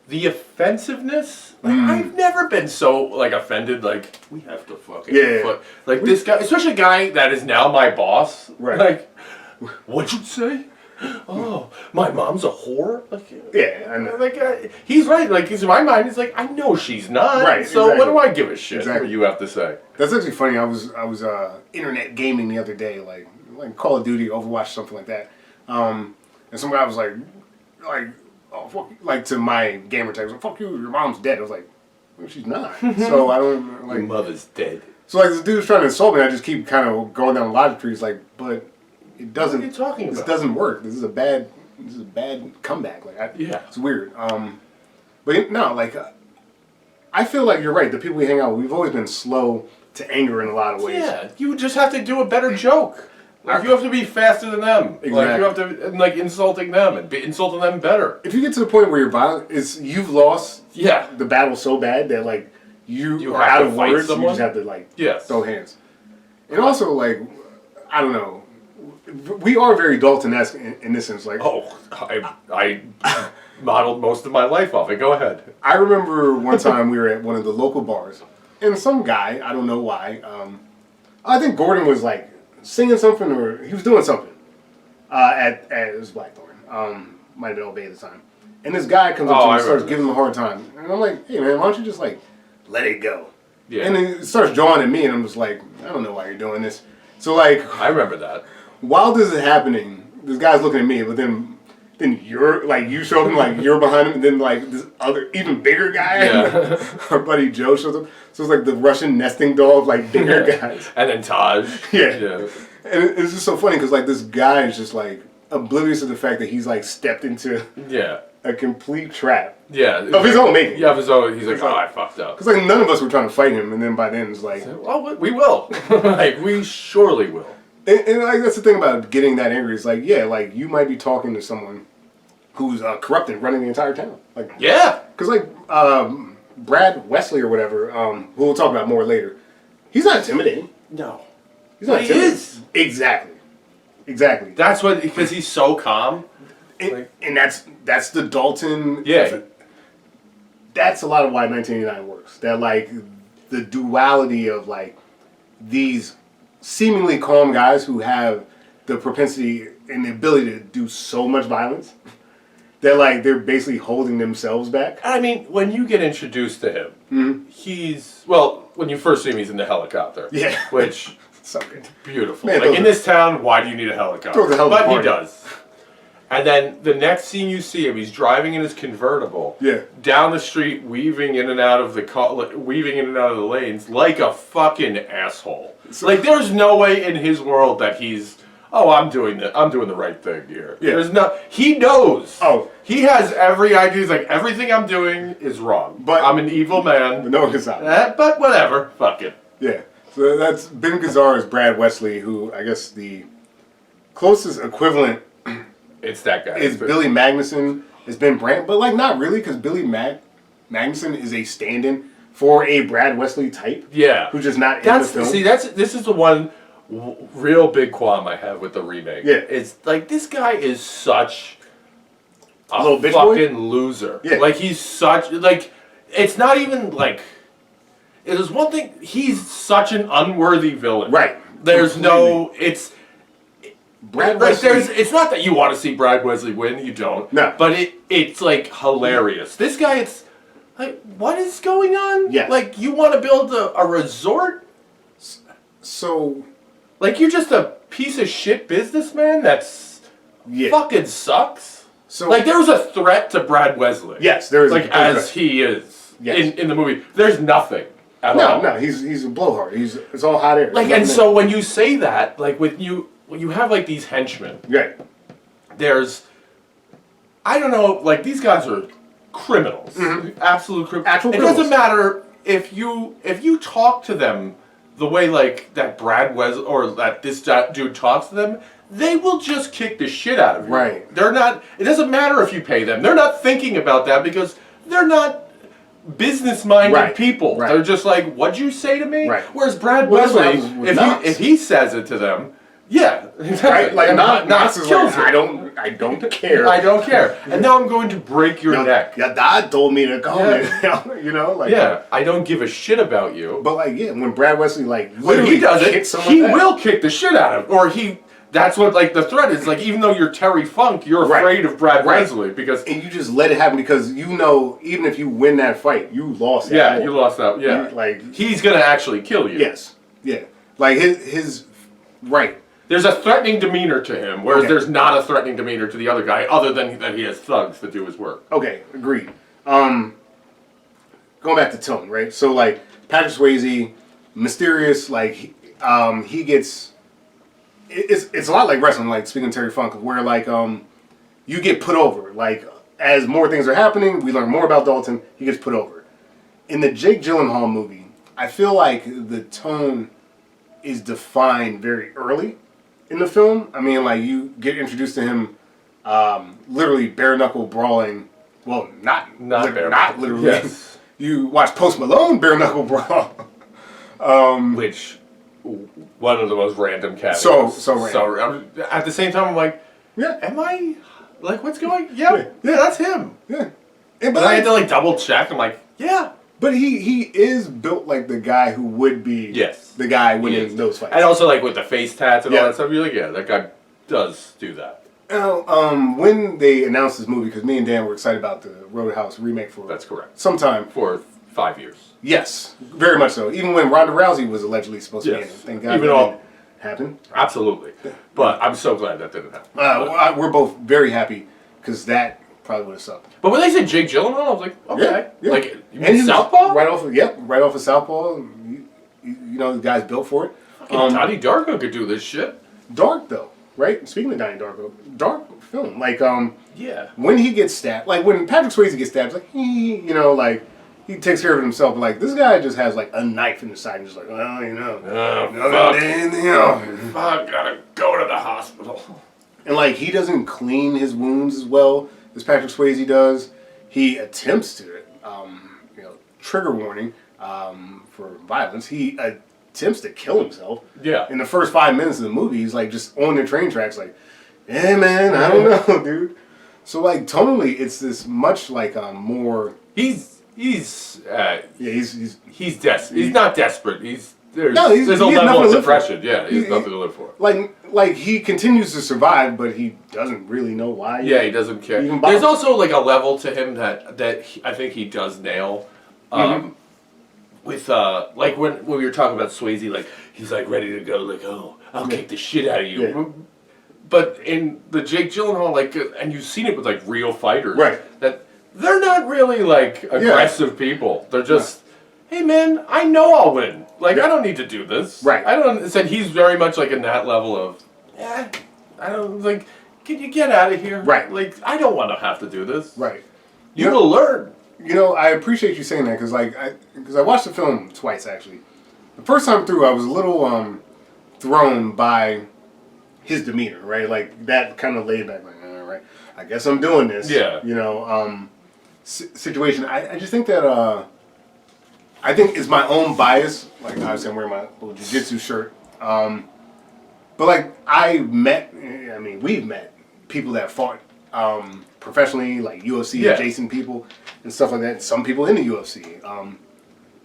the offensiveness. Like, I've never been so, like, offended. Like, we have to fucking like this guy, especially a guy that is now my boss. Right. Like, what'd you say? Oh, my mom's a whore? Like, I know. Like, he's right. Like, in my mind, he's like, I know she's not. Right. So what do I give a shit what you have to say? That's actually funny. I was internet gaming the other day, like Call of Duty, Overwatch, something like that. And some guy was like, oh, fuck you, like, to my gamer tag, like, fuck you, your mom's dead. I was like, well, she's not. So I don't, like, Your mother's dead. So, like, this dude's trying to insult me. I just keep kind of going down the logic trees, like, but it doesn't. What are you talking this about? doesn't work. This is a bad comeback. Like, it's weird. But no, like, I feel like you're right. The people we hang out with, we've always been slow to anger in a lot of ways. Yeah, you just have to do a better joke. Like, you have to be faster than them. Exactly. Like, you have to, like, insulting them and be insulting them better. If you get to the point where you're violent, you've lost the battle so bad that, like, you are have out to of fight words. someone? You just have to, like, throw hands. And also, like, I don't know. We are very Dalton-esque in this sense. Like, I modeled most of my life off it. Go ahead. I remember one time we were at one of the local bars, and some guy, I don't know why, I think Gordon was, like, singing something, or he was doing something it was Blackthorn. Might have been Obey at the time. And this guy comes up to me and starts giving him a hard time. And I'm like, hey, man, why don't you just, like, let it go? Yeah. And then he starts jawing at me, and I'm just like, I don't know why you're doing this. So, like, I remember that. While this is happening, this guy's looking at me, but then then you show him like you're behind him, and then like this other even bigger guy, Yeah. our buddy Joe shows up. So it's like the Russian nesting doll of like bigger guys. And then Taj. Yeah. And it's just so funny because like this guy is just like oblivious to the fact that he's like stepped into a complete trap. Yeah. Of his own making. Yeah, of his own. He's like, oh, I fucked up. Because like none of us were trying to fight him, and then by then it's like, well, we will. Like, we surely will. and like that's the thing about getting that angry. It's like, yeah, like you might be talking to someone who's corrupt and running the entire town. Like, Yeah. because like Brad Wesley or whatever, who we'll talk about more later, he's not intimidating. No. He's not He intimidating. is. Exactly. That's what, because he's so calm. And that's the Dalton. Yeah. That's a lot of why 1989 works. That like the duality of like these seemingly calm guys who have the propensity and the ability to do so much violence that like they're basically holding themselves back. I mean, when you get introduced to him, when you first see him, he's in the helicopter. Yeah. Which, So good. beautiful. Man, like, in this town, why do you need a helicopter? Throw the hell But he party. does. And then the next scene you see him, he's driving in his convertible. Yeah. Down the street, weaving in and out of the lanes like a fucking asshole. Like, there's no way in his world that he's, I'm doing the right thing here. Yeah. There's no. He knows. Oh. He has every idea. He's like, everything I'm doing is wrong. But I'm an evil man. No, it's not. But whatever. Fuck it. Yeah. So that's Ben Gazzara's Brad Wesley, who I guess the closest equivalent It's that guy. is Billy Magnuson. It's Ben Brandt, but like not really, because Billy Magnuson is a stand-in for a Brad Wesley type. Yeah. Who's just not in the film. This is the one real big qualm I have with the remake. Yeah. It's like, this guy is such a little bitch boy? fucking loser. Yeah. Like, he's such, like, it's not even like, it is one thing, he's such an unworthy villain. Right. There's no, it's, Brad like, Wesley. it's not that you want to see Brad Wesley win, you don't. No. But it's like hilarious. This guy, it's like, what is going on? Yes. Like, you want to build a resort? So Like, you're just a piece of shit businessman that's yeah. fucking sucks? So Like, there was a threat to Brad Wesley. yes, there is Like, a as he is Yes. in the movie. There's nothing at all. no, he's a blowhard. It's all hot air. Like, There's and nothing so when you say that, like, when you have, like, these henchmen, there. Right. there's, I don't know, like, these guys are criminals. Absolute criminals. Actual It criminals. doesn't matter if you talk to them the way, like, that Brad Wesley, or that this dude talks to them, they will just kick the shit out of you. Right. They're not, it doesn't matter if you pay them. They're not thinking about that because they're not business-minded Right. people. Right. They're just like, what'd you say to me? Right. Whereas Brad Well, that's what Wesley, happens with Knox. if he says it to them, yeah. Right. Like And Knox is kills like, him. I don't care. I don't care. And now I'm going to break your neck. Your dad told me to come. You know, like Yeah, I don't give a shit about you. But like, yeah, when Brad Wesley like When literally he does kicks it, someone he back. will kick the shit out of him. Or that's what, like, the threat is. Like, even though you're Terry Funk, you're Right. afraid of Brad Right. Wesley because... And you just let it happen because you know, even if you win that fight, you lost. That Yeah, war. you lost that. Yeah. Like He's going to actually kill you. yes, yeah, like his right. There's a threatening demeanor to him, whereas Okay. there's not a threatening demeanor to the other guy, other than that he has thugs to do his work. Okay, agreed. Going back to tone, right? So like Patrick Swayze, mysterious, like he gets. It's a lot like wrestling, like speaking of Terry Funk, where like you get put over. Like as more things are happening, we learn more about Dalton. He gets put over. In the Jake Gyllenhaal movie, I feel like the tone is defined very early in the film. I mean, like you get introduced to him, literally bare knuckle brawling. Well, not literally. Yes. You watch Post Malone bare knuckle brawl. Which, one of the most random cameos. So random. At the same time, I'm like, Yeah, am I, like, what's going, yeah, that's him. yeah. But I had to, like, double check. I'm like, yeah. But he is built like the guy who would be Yes. the guy He winning is. those fights. And also, like, with the face tats and Yeah. all that stuff, you're like, yeah, that guy does do that. Now, when they announced this movie, because me and Dan were excited about the Roadhouse remake for That's correct. sometime. For 5 years. Yes, very much so. Even when Ronda Rousey was allegedly supposed to be in it. Yes. Thank God Even that all- didn't happen. Absolutely. But I'm so glad that didn't happen. We're both very happy because that probably would have sucked. But when they said Jake Gyllenhaal, I was like, okay. Yeah. Like, you And mean he was Southpaw? right off of Southpaw. You know, the guy's built for it. Donnie Darko could do this shit. Dark though, right? Speaking of Donnie Darko, dark film. Like, Yeah. when he gets stabbed, like when Patrick Swayze gets stabbed, it's like you know, like he takes care of it himself. But like this guy just has like a knife in the side and just like, well, you know, Fuck. fuck. I gotta go to the hospital. And like he doesn't clean his wounds as well as Patrick Swayze does. He attempts to, you know, trigger warning for violence. He attempts to kill himself. Yeah. In the first 5 minutes of the movie, he's like just on the train tracks, like, "Hey man, I don't know, dude." So like tonally, it's this much like more. He's He's not desperate. There's No, a he has level nothing of to live for. depression. Yeah, he's He- nothing to live for. like he continues to survive, but he doesn't really know why. Yeah, he doesn't care. Even Bob- There's also like a level to him I think he does nail. With like when we were talking about Swayze, like he's like ready to go, like, oh, I'll kick the shit out of you. Yeah. But in the Jake Gyllenhaal, like, and you've seen it with like real fighters, Right. That they're not really like aggressive people. They're just, hey man, I know I'll win. Like I don't need to do this. Right. I don't. Said he's very much like in that level of, I don't like. Can you get out of here? Right. Like I don't want to have to do this. Right. You will learn. You know, I appreciate you saying that because I watched the film twice actually. The first time through, I was a little thrown by his demeanor, right? Like that kind of laid back, like, all right, I guess I'm doing this. Yeah. You know, situation. I just think that I think it's my own bias. Like obviously, I'm wearing my little jiu-jitsu shirt. But like we've met people that fought professionally, like UFC adjacent people and stuff like that. Some people in the UFC.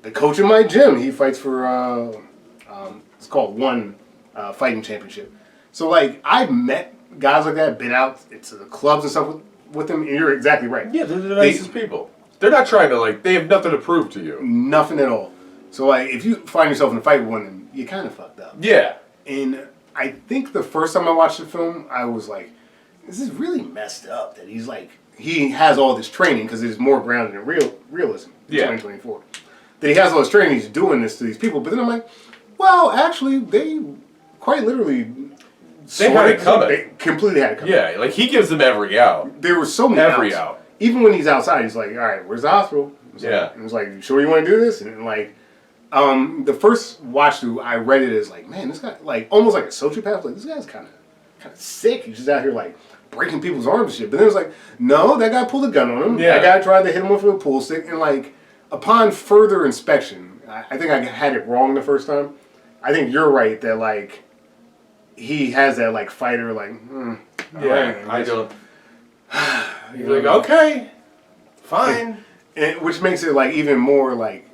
The coach in my gym, he fights for it's called One Fighting Championship. So like I've met guys like that, been out to the clubs and stuff with them, and you're exactly right. Yeah, they're the nicest people. They're not trying to like. They have nothing to prove to you. Nothing at all. So like if you find yourself in a fight with one of them, you kind of fucked up. Yeah. And I think the first time I watched the film, I was like, this is really messed up that he's like, he has all this training because it is more grounded in realism in 2024. That he has all this training, he's doing this to these people. But then I'm like, well, actually, they quite literally... They had it coming. They completely had it coming. Yeah, like he gives them every out. There were so many Every outs. out. Even when he's outside, he's like, all right, where's the hospital? Yeah. And it's like, you sure you want to do this? And like, the first watch through, I read it as like, man, this guy, like, almost like a sociopath. Like, this guy's kind of sick. He's just out here like breaking people's arms and shit. But then it's like, no, that guy pulled a gun on him. Yeah. That guy tried to hit him with a pool stick. And like, upon further inspection, I think I had it wrong the first time. I think you're right that like, he has that like fighter like, Yeah, right, I don't. You're like, okay, fine. Which makes it like even more like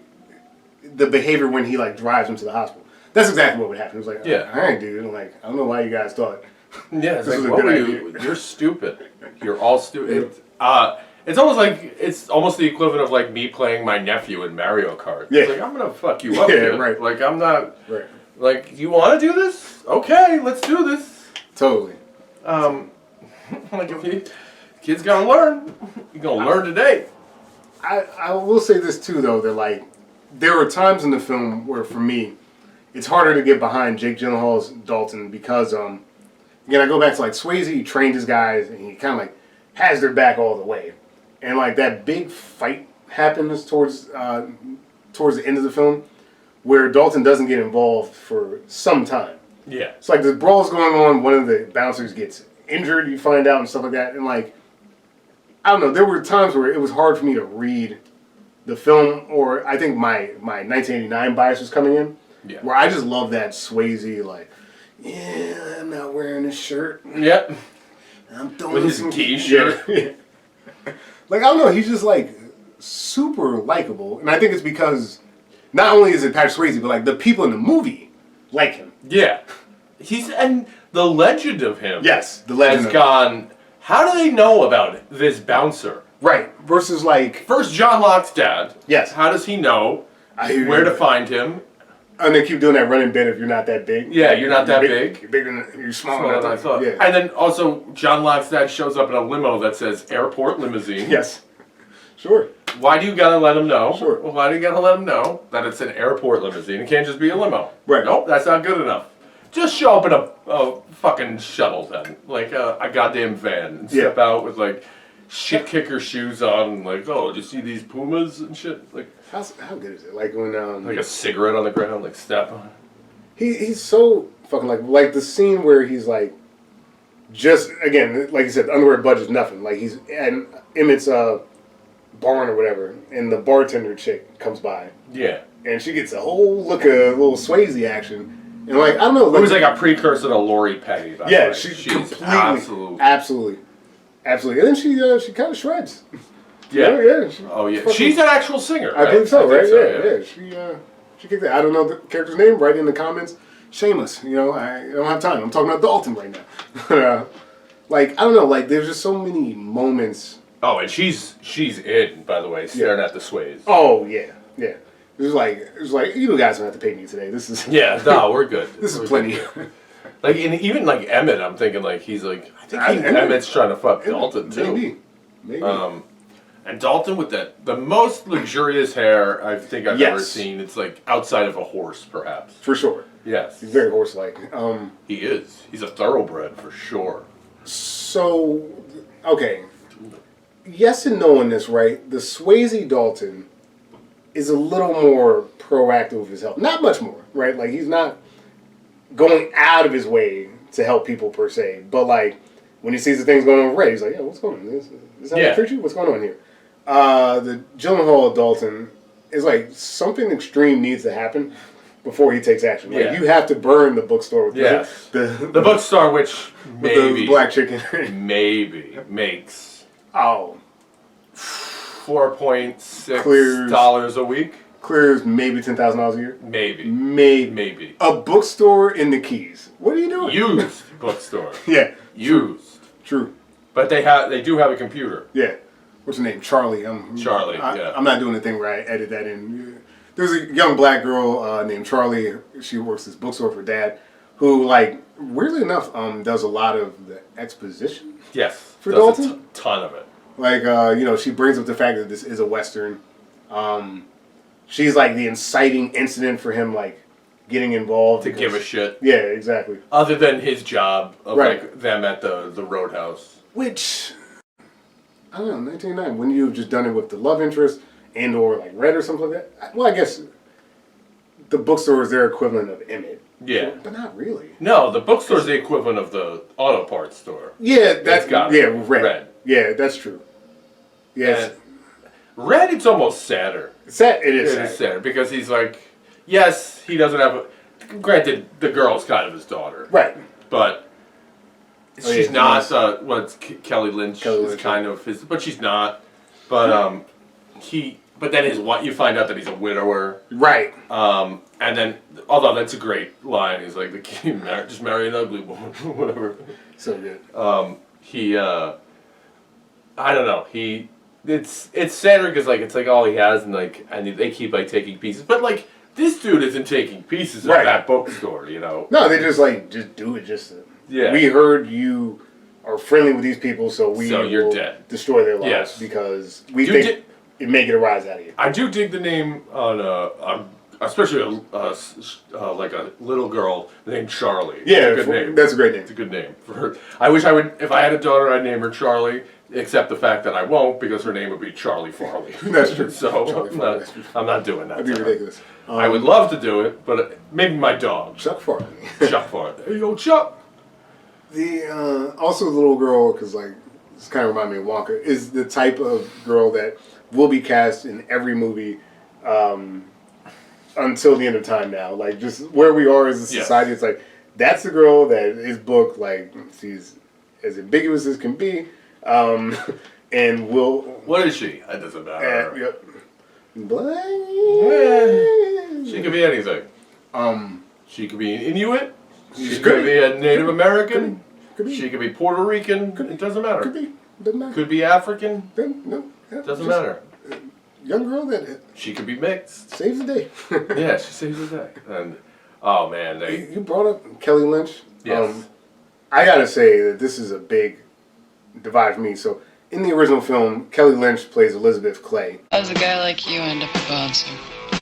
the behavior when he like drives him to the hospital. That's exactly what would happen. It was like, Yeah. all right, dude. I'm like, I don't know why you guys thought. Yeah, it's This like, is a what good were you? You're stupid. You're all stupid. It's almost the equivalent of like me playing my nephew in Mario Kart. Yeah. It's like, I'm gonna fuck you up. Yeah, Kid. right. Like I'm not. Right. Like, you want to do this? Okay, let's do this. Totally. Like if you kids gotta learn, you're gonna learn today. I will say this too though, that like there were times in the film where for me it's harder to get behind Jake Gyllenhaal's Dalton because again I go back to like Swayze, he trained his guys and he kind of like has their back all the way, and like that big fight happens towards the end of the film where Dalton doesn't get involved for some time. Yeah. It's like the brawl's going on, one of the bouncers gets injured, you find out, and stuff like that. And like, I don't know, there were times where it was hard for me to read the film, or I think my 1989 bias was coming in, where I just love that Swayze, like, yeah, I'm not wearing this shirt. Yep. I'm throwing With his some t-shirt. Yeah. Like, I don't know, he's just like super likable. And I think it's because not only is it Patrick Swayze, but like the people in the movie like him. Yeah. And the legend of him. Yes, the legend has gone. How do they know about this bouncer? Right. Versus like First, John Locke's dad. Yes. How does he know I hear where you. to find him? And they keep doing that running bit if you're not that big. Yeah, you're not that big. You're bigger than you're smaller Smaller than than I thought. Yeah. And then also, John Locke's dad shows up in a limo that says airport limousine. Yes. Sure. Why do you gotta let him know? Sure. Why do you gotta let him know that it's an airport limousine? It can't just be a limo. Right. Nope, that's not good enough. Just show up in a fucking shuttle then. Like a goddamn van. And step out with like shit kicker shoes on and like, oh, did you see these Pumas and shit? Like How good is it? Like when like a cigarette on the ground, like step on. he's so fucking like the scene where he's like just again like you said, the underwear budget's nothing. Like he's at Emmett's barn or whatever, and the bartender chick comes by. Yeah. And she gets a whole look of little Swayze action. And like I don't know, It was like a precursor to Lori Petty. By yeah, the way. she's completely absolutely. And then she kind of shreds. Yeah. Yeah. Oh yeah. She's an actual singer. I right? believe so, right? So, Yeah. She kicked it. I don't know the character's name. Write in the comments. Shame us. I don't have time. I'm talking about Dalton right now. Like I don't know. Like there's just so many moments. Oh, and she's in, by the way, staring at the sways. Oh yeah. It was like you guys don't have to pay me today. This is Yeah, no, we're good. this is We're plenty. good. Like, and even like Emmett, I'm thinking like he's like I think Emmett's trying to fuck Dalton too. Maybe. And Dalton with the most luxurious hair I think I've ever seen. It's like outside of a horse, perhaps. For sure. Yes, He's very horse-like. he is. He's a thoroughbred for sure. So, okay. Yes and no on this, right? The Swayze Dalton is a little more proactive with his help. Not much more, right? Like, he's not going out of his way to help people per se. But, like, when he sees the things going on with Ray, he's like, yeah, what's going on? Is that treat you? What's going on here? The Gyllenhaal Dalton is like, something extreme needs to happen before he takes action. Like, you have to burn the bookstore with the bookstore, which maybe the black chicken maybe makes $4.6 a week. Clears maybe $10,000 a year. Maybe A bookstore in the Keys. What are you doing? used bookstore. Yeah, Used. true. But they do have a computer. Yeah. What's her name? Charlie. Charlie, I'm not doing the thing where I edit that in. There's a young black girl named Charlie. She works this bookstore for Dad, who, like, weirdly enough, does a lot of the exposition. Yes, For does Dalton? a ton of it. Like, she brings up the fact that this is a Western. She's like the inciting incident for him, like, getting involved. To give a shit. Yeah, exactly. Other than his job of Right. like them at the roadhouse. Which, I don't know, 1999, wouldn't you have just done it with the love interest and or like Red or something like that? Well, I guess the bookstore is their equivalent of Emmett. Yeah. But not really. No, the bookstore's the equivalent of the auto parts store. Yeah, that's got Red. Yeah, that's true. Yes. And Red, it's almost sadder. It is It is sadder because he's like, yes, he doesn't have a. Granted, the girl's kind of his daughter. Right. But she's not. Kelly Lynch is Lynch, kind of his. But she's not. But But then his wife, you find out that he's a widower. Right. And then, although that's a great line, he's like, just marry an ugly woman, whatever. So good. I don't know. It's sadder because like it's like all he has, and they keep like taking pieces, but like this dude isn't taking pieces of that bookstore, you know. No, they just do it. We heard you are friendly with these people, so you're will dead. Destroy their lives because we think it may get a rise out of you. I do dig the name on especially like a little girl named Charlie. Yeah, it's a good name. That's a great name. It's a good name for her. I wish I would. If I had a daughter, I'd name her Charlie. Except the fact that I won't, because her name would be Charlie Farley. That's true. So I'm not doing that. That'd be ridiculous. I would love to do it, but maybe my dog. Chuck Farley. Chuck Farley. Hey, yo, Chuck. The also the little girl, because like this kind of remind me of Wonka, is the type of girl that will be cast in every movie until the end of time. Now, like just where we are as a society, it's like that's the girl that is booked. Like she's as ambiguous as can be. And will. What is she? It doesn't matter. Yep. She could be anything. She could be an Inuit. She could could be a Native American. Could be. She could be Puerto Rican. It doesn't matter. Could be. Doesn't matter. Could be African. No. Yeah, Doesn't matter. young girl that She could be mixed. saves the day. Yeah, she saves the day. And oh man, You brought up Kelly Lynch. Yes. I gotta say that this is a big divide for me. So in the original film, Kelly Lynch plays Elizabeth Clay. How does a guy like you end up a bouncer?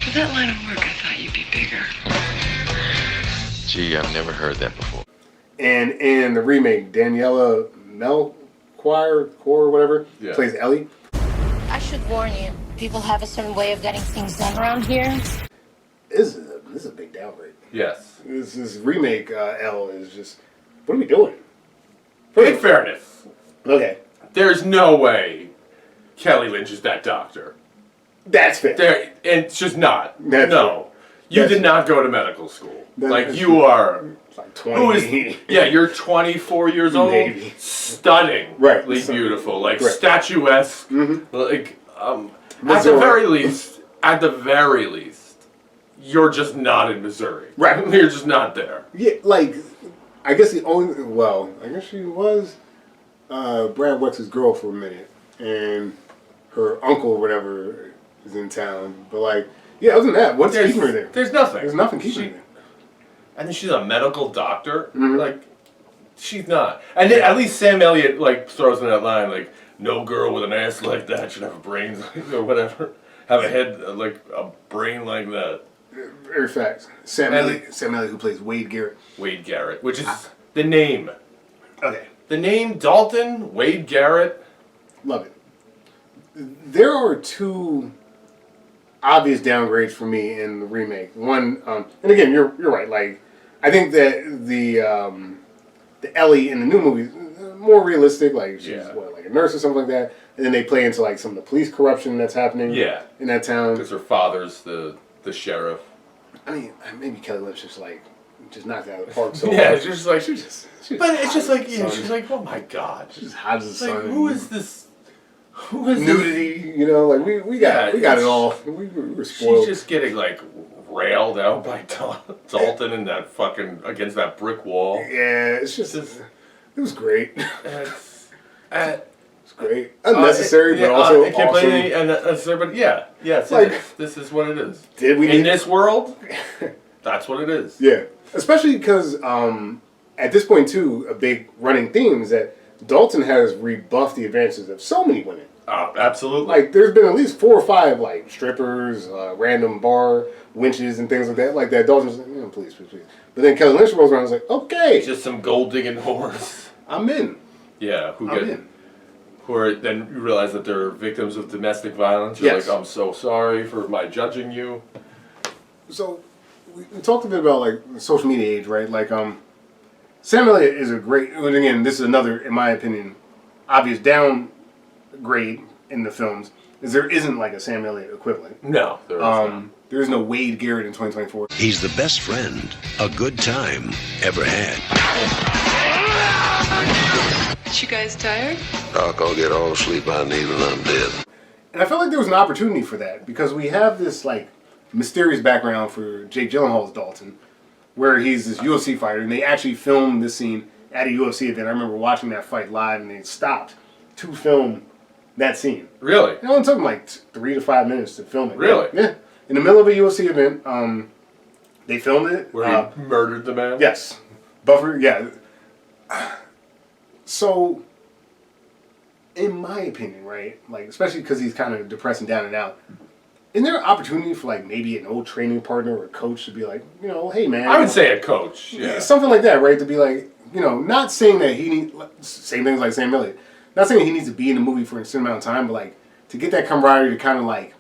For that line of work, I thought you'd be bigger. Gee, I've never heard that before. And in the remake, Daniela Melchior or whatever plays Ellie. I should warn you, people have a certain way of getting things done around here. This is a big downgrade. yes. This remake Elle is just, what are we doing? In fairness, Okay, there's no way Kelly Lynch is that doctor. that's fair. There, it's just not. That's no. You That's did not go to medical school. That's You are. It's like Who 20. is? Yeah, you're 24 years old. Maybe. Stunningly Right. beautiful, like Right. statuesque. Mm-hmm. Like at the very least, you're just not in Missouri. Right. You're just not there. Yeah, like, I guess I guess she was Brad Wex's girl for a minute, and her uncle or whatever is in town. But like, yeah, other than that, what's keeping her there? There's nothing. There's nothing keeping her there. And then she's a medical doctor. Mm-hmm. Like, she's not. And then at least Sam Elliott like throws in that line like, "No girl with an ass like that should have a brain or whatever, have a head like a brain like that." Very facts. Sam Elliott, who plays Wade Garrett. Wade Garrett, which is the name. Okay, The name Dalton Wade Garrett. love it. There are two obvious downgrades for me in the remake. One, and again, you're right. Like, I think that the Ellie in the new movie is more realistic. Like, she's like a nurse or something like that. And then they play into like some of the police corruption that's happening. In that town. Because her father's the sheriff. I mean, maybe Kelly Lynch just knocked it out of the park. So Yeah, it's just like she's just But it's just hot like as the sun. she's like, oh my god. She's hot as the Like, sun. who is this? Who is Nudity, you know, like we got it all. We were spoiled. She's just getting like railed out by Dalton in that fucking against that brick wall. Yeah, it's just it was great. It's great, unnecessary, but also awesome. completely unnecessary. But yes, Like, this is what it is. Did we in need this world? That's what it is. Yeah, especially because at this point too, a big running theme is that Dalton has rebuffed the advances of so many women. Oh, absolutely. Like, there's been at least 4 or 5 like strippers, random bar winches, and things like that. Like that, Dalton's like, please. But then Kelly Lynch rolls around and is like, okay, Just some gold digging whores. I'm in. Yeah, I'm in. who are then you realize that they're victims of domestic violence. You're Yes. like, I'm so sorry for my judging you. So we talked a bit about like the social media age, right? Like Sam Elliott is a great, and again, this is another, in my opinion, obvious downgrade in the films, is there isn't like a Sam Elliott equivalent. No, there is not. There is no Wade Garrett in 2024. He's the best friend a good time ever had. You guys tired? I'll get all the sleep I need when I'm dead. And I felt like there was an opportunity for that because we have this like mysterious background for Jake Gyllenhaal's Dalton, where he's this UFC fighter, and they actually filmed this scene at a UFC event. I remember watching that fight live, and they stopped to film that scene. Really? It only took them like 3 to 5 minutes to film it. Really? Yeah. In the middle of a UFC event, they filmed it. Where he murdered the man? Yes. Buffer, yeah. So, in my opinion, right, like, especially because he's kind of depressing down and out, isn't there an opportunity for, like, maybe an old training partner or a coach to be like, you know, hey, man. I would say a coach. Yeah. Something like that, right? To be like, you know, not saying that he needs, same things like Sam Elliott, not saying he needs to be in the movie for a certain amount of time, but, like, to get that camaraderie to kind of, like,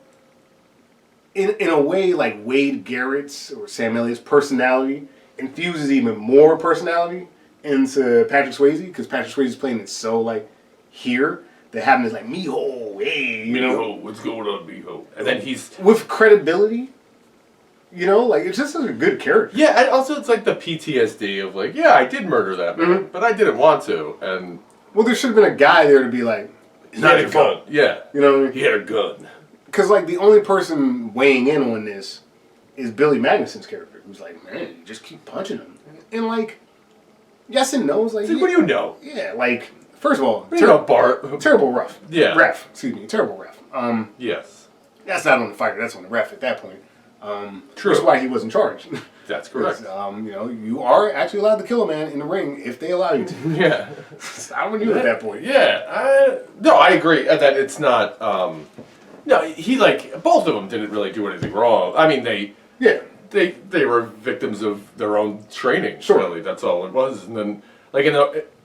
in a way, like, Wade Garrett's or Sam Elliott's personality infuses even more personality into Patrick Swayze, because Patrick Swayze is playing it so, like, here, that having this, like, Miho, hey, you know. Miho, what's going on, Miho? And then he's... with credibility, you know, like, it's just such a good character. Yeah, and also it's like the PTSD of, like, yeah, I did murder that man, but I didn't want to, and... Well, there should have been a guy there to be like, it's not your fault. Yeah. You know what I mean? He had a gun. Because, like, the only person weighing in on this is Billy Magnuson's character, who's like, man, you just keep punching him. And, like, yes and no. It's like, What do you know? Yeah, like, first of all, Bart. terrible rough. Yeah. Ref, excuse me, terrible ref. Yes. That's not on the fighter. That's on the ref at that point. True. That's why he wasn't charged. That's correct. You are actually allowed to kill a man in the ring if they allow you to. Yeah. I would do at that point. Yeah. No, I agree that it's not. No, he both of them didn't really do anything wrong. I mean, they were victims of their own training. Sure. Really, that's all it was. And then,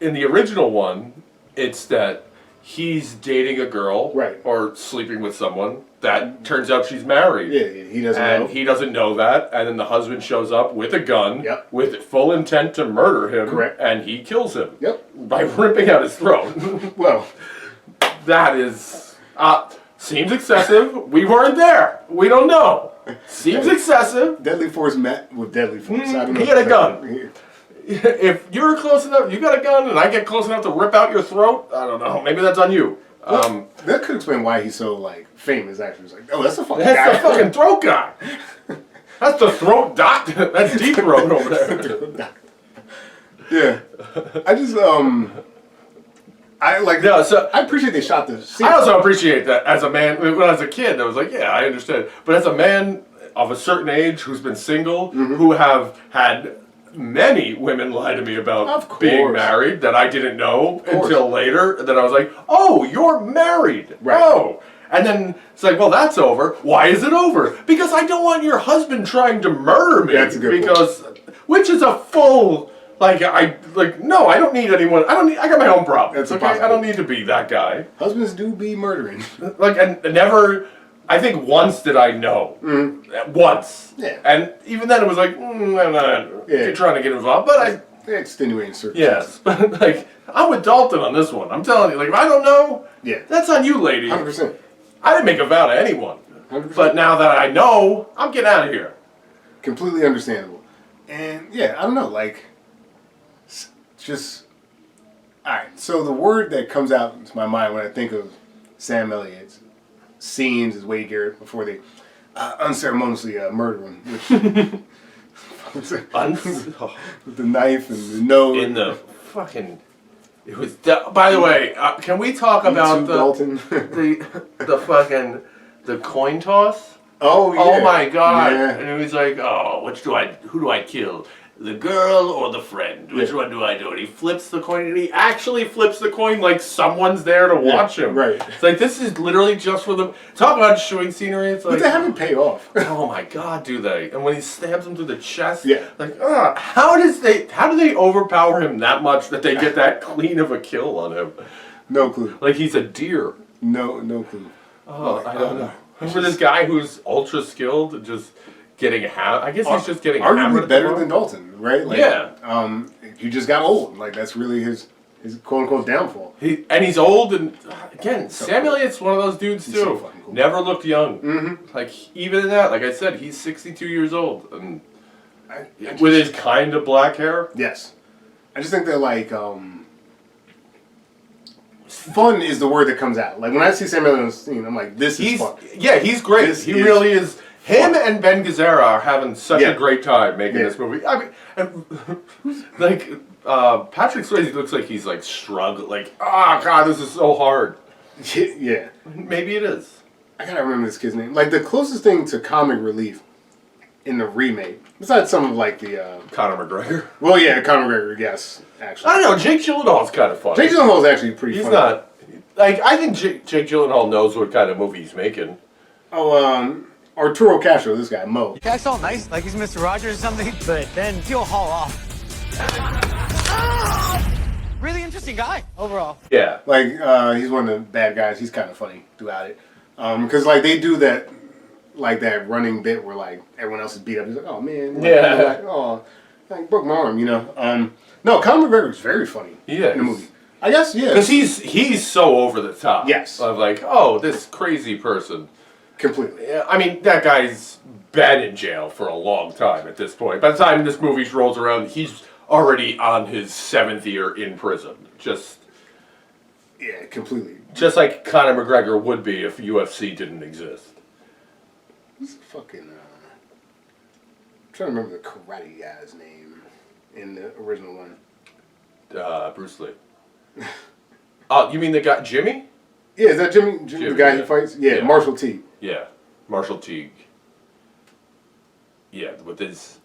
in the original one, it's that he's dating a girl, right, or sleeping with someone that turns out she's married. Yeah, he doesn't know. And he doesn't know that, and then the husband shows up with a gun, Yep, with full intent to murder him, correct, and he kills him. Yep, by ripping out his throat. Well, that is seems excessive. We weren't there. We don't know. Seems excessive. Deadly force met with deadly force. I don't know. He had a gun. If you're close enough, you got a gun, and I get close enough to rip out your throat. I don't know. Maybe that's on you. That could explain why he's so famous. Actually, it's like, oh, that's a fucking that's guy. the fucking throat guy. That's the throat doctor. That's deep throat over there. Yeah, I just I appreciate they shot this scene. I also appreciate that as a man. When I was a kid, I was like, yeah, I understand. But as a man of a certain age who's been single, who have had many women lie to me about being married that I didn't know until later, that I was like, oh, you're married. Right. Oh. And then it's like, well, that's over. Why is it over? Because I don't want your husband trying to murder me. That's a good point. Which is a full... no, I don't need anyone. I got my own problems. That's okay. I don't need to be that guy. Husbands do be murdering. And never. I think once did I know. Once. Yeah. And even then it was like, I'm not trying to get involved, but extenuating circumstances. Yes, but I'm with Dalton on this one. I'm telling you, if I don't know, that's on you, lady. 100%. I didn't make a vow to anyone. 100%. But now that I know, I'm getting out of here. Completely understandable. And I don't know, just, alright, so the word that comes out into my mind when I think of Sam Elliott's scenes is Wade Garrett before they unceremoniously murder him, with the knife and the nose. In the fucking... It was... by the way, can we talk about the fucking... the coin toss? Oh, yeah. Oh, my God. Yeah. And he was like, oh, who do I kill? The girl or the friend? Which one do I do? And he flips the coin, and he actually flips the coin like someone's there to watch him. Right. It's like, this is literally just for them. Talk about showing scenery. It's like, but they haven't paid off. Oh my God, do they? And when he stabs him through the chest, yeah. How do they overpower him that much that they get that clean of a kill on him? No clue. Like he's a deer. No clue. Oh, I don't know. For this guy who's ultra skilled, just getting I guess he's just getting arguably better than Dalton, right? Yeah. He just got old. That's really his quote unquote downfall. He's old, and again, Sam Elliott's one of those dudes too. So fucking cool. Never looked young. Even in that, like I said, he's 62 years old, and with his kind of black hair. Yes, I just think that fun is the word that comes out. Like when I see Sam Elliott on the scene, I'm like, this is fun. Yeah, he's great. He really is. Him and Ben Gazzara are having such a great time making this movie. I mean, Patrick Swayze looks like he's struggling. God, this is so hard. Yeah. Maybe it is. I gotta remember this kid's name. The closest thing to comic relief in the remake, besides some of the Conor McGregor. Well, yeah, Conor McGregor. Yes, actually. I don't know. Jake Gyllenhaal's kind of funny. Jake Gyllenhaal's actually pretty. He's funny. not. I think Jake Gyllenhaal knows what kind of movie he's making. Oh, Arturo Castro, this guy, Mo. He acts all nice, like he's Mr. Rogers or something, but then he'll haul off. Really interesting guy, overall. Yeah. He's one of the bad guys. He's kind of funny throughout it. Because, they do that, that running bit where, everyone else is beat up. He's like, oh, man. Broke my arm, No, Conor McGregor is very funny in the movie. I guess, yeah. Because he's so over the top. Yes. Of this crazy person. Completely. Yeah, I mean, that guy's been in jail for a long time at this point. By the time this movie rolls around, he's already on his 7th year in prison. Yeah, completely. Just like Conor McGregor would be if UFC didn't exist. Who's the fucking... I'm trying to remember the karate guy's name in the original one. Bruce Lee. Oh, you mean the guy, Jimmy? Yeah, is that Jimmy the guy he fights? Yeah, yeah. Marshall T. Yeah. Marshall Teague. Yeah, with his.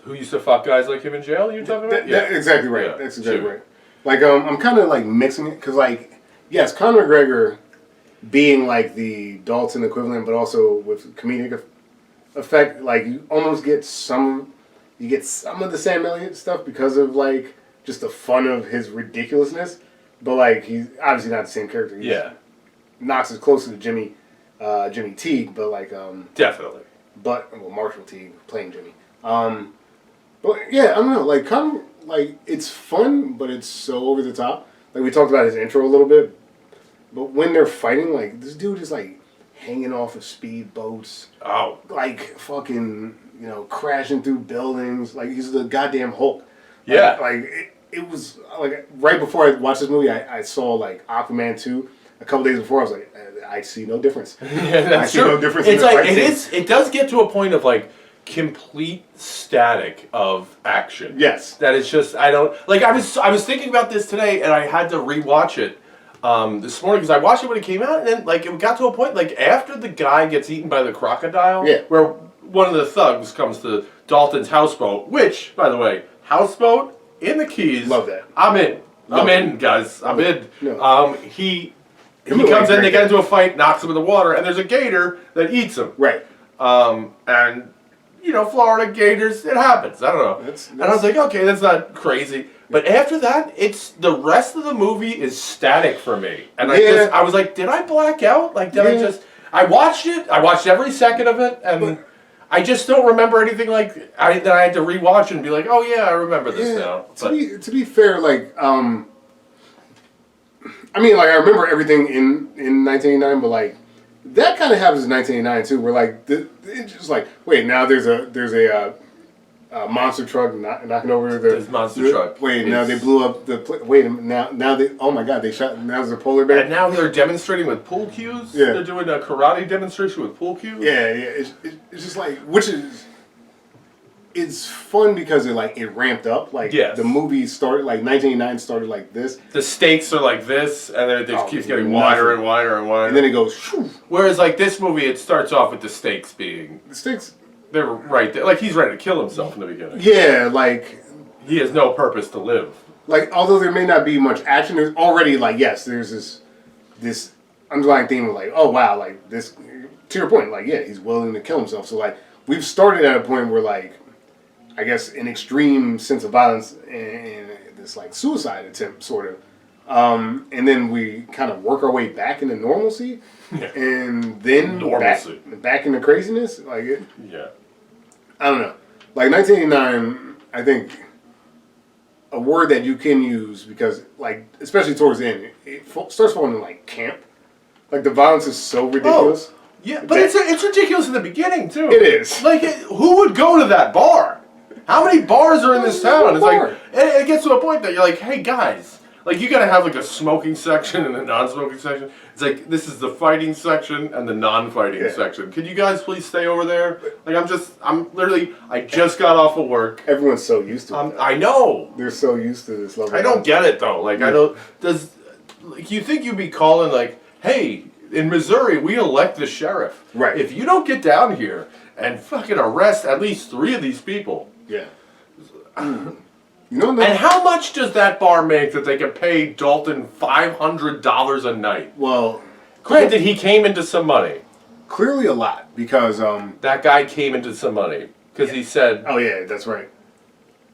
Who used to fuck guys like him in jail? You talking about? Exactly right. Yeah, That's exactly shoot. right. Like, I'm kind of like mixing it because, like, yes, Conor McGregor being like the Dalton equivalent, but also with comedic effect, like you almost get some of the Sam Elliott stuff because of like just the fun of his ridiculousness. But like he's obviously not the same character. Knox is closer to Jimmy Teague, but like Definitely. But Marshall Teague playing Jimmy. But yeah, I don't know. Like kind of like it's fun, but it's so over the top. Like we talked about his intro a little bit, but when they're fighting, like this dude is like hanging off of speedboats. Oh, Like fucking crashing through buildings. Like he's the goddamn Hulk. yeah. Like it was like right before I watched this movie, I saw like Aquaman 2 a couple days before. I was like, I see no difference. Yeah, that's I see true. no difference. It's in the like fight it scene. is. It does get to a point of like complete static of action. Yes. That is just I don't like. I was thinking about this today, and I had to rewatch it this morning because I watched it when it came out, and then like it got to a point like after the guy gets eaten by the crocodile, Yeah. where one of the thugs comes to Dalton's houseboat, which by the way, houseboat in the Keys. Love that. I'm in. Love I'm it. in, guys. I'm in. No. He Come on, comes in, right they there. get into a fight, knocks him in the water, and there's a gator that eats him. Right. And Florida gators, it happens. I don't know. And I was like, okay, that's not crazy. But after that, it's the rest of the movie is static for me. And I was like, did I black out? Like, I watched it. I watched every second of it, and I just don't remember anything like that. I had to rewatch it and be like, oh yeah, I remember this now. But, To be fair, like I mean, like I remember everything in 1989, but like that kind of happens in 1989 too, where like it's just like wait, now there's a monster truck knocking over the There's monster truck. Wait, now they blew up the wait now they oh my god they shot now there's a polar bear. and now they're demonstrating with pool cues. Yeah. They're doing a karate demonstration with pool cues. Yeah, it's just like it's fun because it ramped up. Like Yes. the movie started like 1989 started like this, The stakes are like this, and then it just Oh, keeps getting nothing. wider and wider and wider. and then it goes. Shoo, Whereas like this movie, it starts off with the stakes being the sticks. they're right there. Like he's ready to kill himself in the beginning. Yeah, like He has no purpose to live. although there may not be much action, there's already like yes, there's this underlying theme of like oh wow like this to your point like yeah he's willing to kill himself. So like we've started at a point where like I guess an extreme sense of violence and this like suicide attempt sort of, and then we kind of work our way back into normalcy, and then Normalcy. back into craziness. Like it, Yeah. I don't know. Like 1989, I think a word that you can use because like especially towards the end, it starts falling in like camp. Like the violence is so ridiculous. Yeah, but it's ridiculous in the beginning too. It is. Like who would go to that bar? How many bars are in this town? It's like it gets to a point that you're like, hey guys, like you gotta have like a smoking section and a non-smoking section. It's like this is the fighting section and the non-fighting section. Could you guys please stay over there? Like I just got off of work. Everyone's so used to it. I know. They're so used to this level. I don't get it though. Like I don't. You think you'd be calling like, hey, in Missouri we elect the sheriff. Right. If you don't get down here and fucking arrest at least 3 of these people. Yeah. And how much does that bar make that they can pay Dalton $500 a night? Well, Granted, he came into some money. clearly a lot because That guy came into some money because he said, oh yeah, that's right.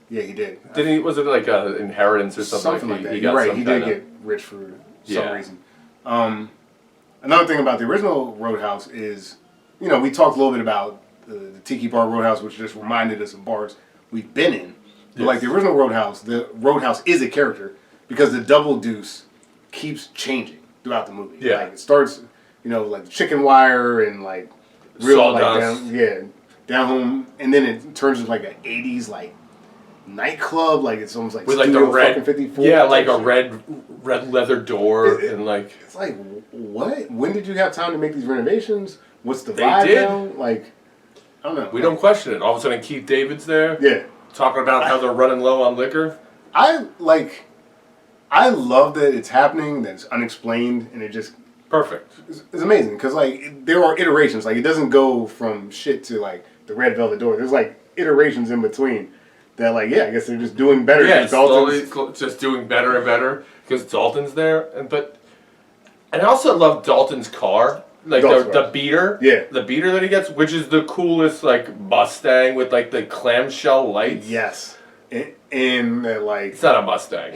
Yeah, he did. didn't he? Was it like an inheritance or something? Something like that. He You're got right. some He did kinda- get rich for Yeah. some reason. Another thing about the original Roadhouse is, we talked a little bit about the Tiki Bar Roadhouse, which just reminded us of bars we've been in. But like the original Roadhouse, the Roadhouse is a character because the Double Deuce keeps changing throughout the movie. Yeah. Like it starts, like the chicken wire and like real like Sawdust. down home, and then it turns into like an '80s like nightclub, like it's almost like with like the Studio red, fucking 54. yeah, like a red leather door and like. It's like, what? When did you have time to make these renovations? What's the They vibe did. now? Like, I don't know. We don't question it. All of a sudden, Keith David's there. Yeah. Talking about how they're running low on liquor. I love that it's happening, that it's unexplained, and it just Perfect. It's amazing because like there are iterations. Like it doesn't go from shit to like the red velvet door. There's like iterations in between that like I guess they're just doing better. Yeah, Dalton's slowly just doing better and better because Dalton's there. And I also love Dalton's car. Like the beater. Yeah. The beater that he gets, which is the coolest like Mustang with like the clamshell lights. Yes. And like it's not a Mustang.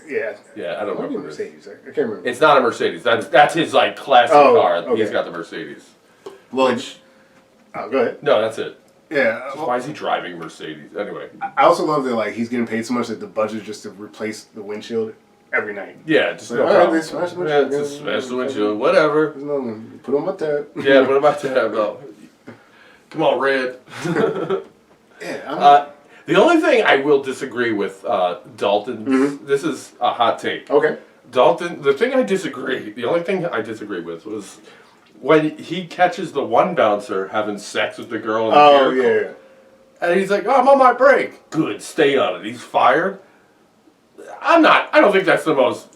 Yeah, I don't remember. Mercedes. I can't remember. It's not a Mercedes. That's his like classic car. Okay. He's got the Mercedes. Well, go ahead. No, that's it. Yeah. Why is he driving Mercedes anyway? I also love that like he's getting paid so much that the budget just to replace the windshield every night. Yeah, just like, no problem. Just smash the windshield. Whatever. There's no one. Put on my tab. Yeah, put on my tab. No. Come on, Red. Yeah. The only thing I will disagree with Dalton, this is a hot take. Okay. Dalton, the only thing I disagree with was when he catches the one bouncer having sex with the girl in the vehicle. Yeah. And he's like, oh, I'm on my break. Good, stay on it. He's fired. I don't think that's the most...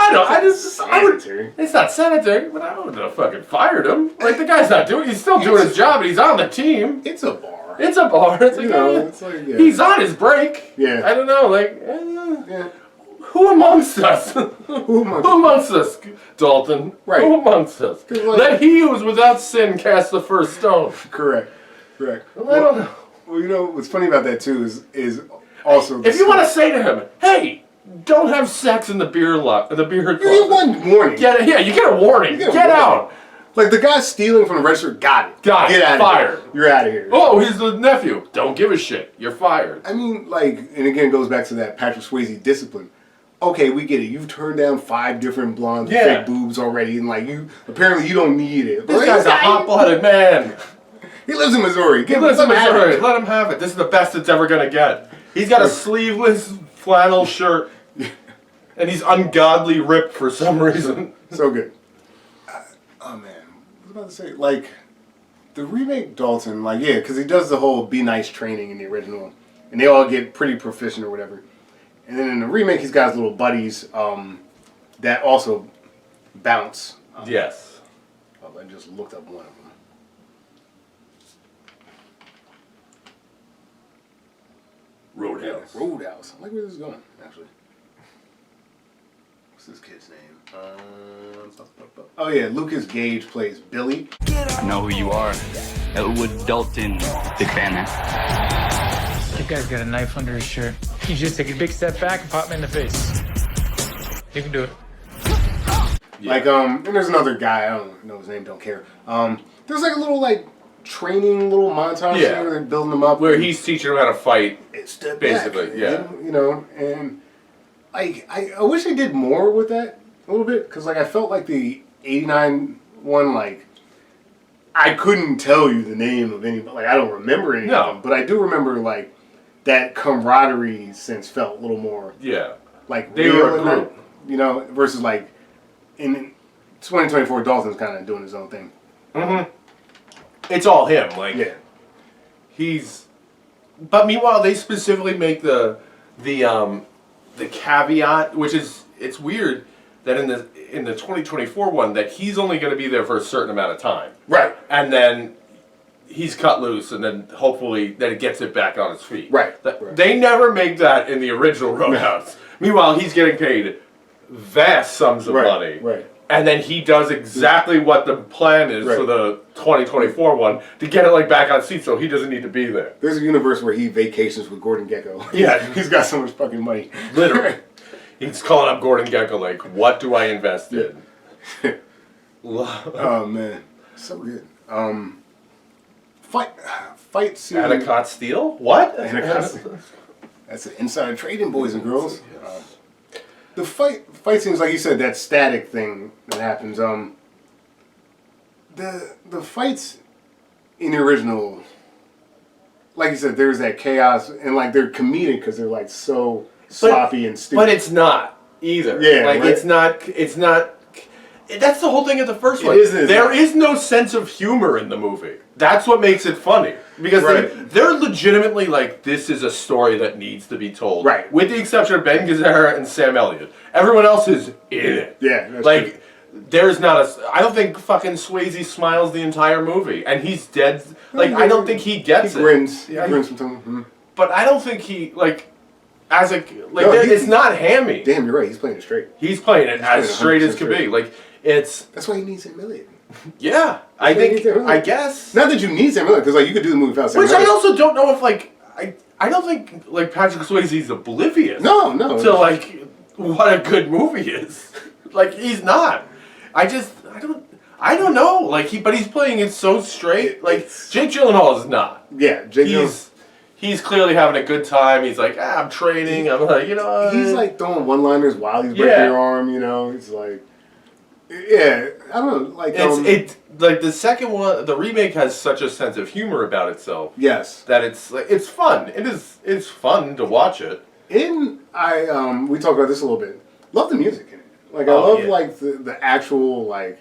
It's not sanitary, but I wouldn't have fucking fired him. Like, the guy's not doing... He's still doing his job, and he's on the team. It's a bar. It's a bar. It's like, he's on his break. Yeah. I don't know, like... Who amongst us? Who amongst us, Dalton? Right. Who amongst us? Let he who is without sin cast the first stone. Correct. Well, I don't know. Well, you know, what's funny about that, too, is also... If you want to say to him, hey... Don't have sex in the beer closet. You get one warning. You get a warning. Get out. Like, the guy stealing from the register, got it. Get out fired. Of here. You're out of here. Oh, he's the nephew. Don't give a shit. You're fired. I mean, like, and again, it goes back to that Patrick Swayze discipline. Okay, we get it. You've turned down 5 different blondes with fake boobs already, and, like, apparently you don't need it. This guy's a hot-blooded man. He lives in Missouri. Let him have it. This is the best it's ever going to get. He's got a sleeveless flannel shirt. And he's ungodly ripped for some reason. So good. Oh man, what was I about to say? Like, the remake Dalton, like, because he does the whole be nice training in the original. And they all get pretty proficient or whatever. And then in the remake, he's got his little buddies that also bounce. Yes. Oh, I just looked up one of them. Roadhouse. Yeah, Roadhouse. I like where this is going, actually. What's this kid's name? Oh yeah, Lucas Gage plays Billy. I know who you are. Elwood Dalton. Big fan, man. That guy's got a knife under his shirt. You just take a big step back and pop me in the face. You can do it. Yeah. Like, and there's another guy, I don't know his name, don't care. There's like a little, like, training little montage thing where they're building them up. Where he's teaching them how to fight. Basically, And, you know, and like, I wish they did more with that a little bit, because, like, I felt like the 89 one, like, I couldn't tell you the name of anybody. Like, I don't remember any of them, but I do remember, like, that camaraderie sense felt a little more, like, they were a group, you know, versus, like, in 2024, Dalton's kind of doing his own thing. Mm-hmm. It's all him, like, but meanwhile, they specifically make the caveat, which is, it's weird that in the 2024 one that he's only going to be there for a certain amount of time, right? And then he's cut loose, and then hopefully then it gets it back on its feet, right? They never make that in the original Roadhouse. Meanwhile, he's getting paid vast sums of money, right? And then he does exactly what the plan is for the 2024 one to get it like back on seat, so he doesn't need to be there. There's a universe where he vacations with Gordon Gekko. Yeah, he's got so much fucking money. Literally, he's calling up Gordon Gekko like, "What do I invest in?" Oh man, so good. Fight scene. Anacott Steel? What? That's an insider trading, boys and girls. The fight scenes, like you said, that static thing that happens. The fights in the original, like you said, there's that chaos, and like they're comedic because they're like so sloppy and stupid. But it's not either. Yeah, like right? it's not. That's the whole thing of the first one. There is no sense of humor in the movie. That's what makes it funny. Because they're legitimately like, this is a story that needs to be told. Right. With the exception of Ben Gazzara and Sam Elliott. Everyone else is in it. Yeah. Like, there's not a. I don't think fucking Swayze smiles the entire movie, and he's dead. Like I don't think he gets he grins. it. He grins sometimes. But I don't think he as a like. No, it's not hammy. Damn, you're right. He's playing it straight. He's playing it as straight as can be. straight. Like it's. That's why he needs $8 million. Yeah, I think. I guess. Not that you need $8 million, because like you could do the movie without $8 million. Which I also don't know if like I don't think like Patrick Swayze's oblivious. No. To like what a good movie is. Like he's not. I don't know. Like but he's playing it so straight. Like Jake Gyllenhaal is not. Yeah, he's clearly having a good time. He's like, I'm training. I'm like, he's like throwing one-liners while he's breaking your arm. He's like, yeah, I don't know. Like like the second one, the remake has such a sense of humor about itself. Yes, that it's fun. It's fun to watch it. We talked about this a little bit. Love the music in it. Like I love like the actual like.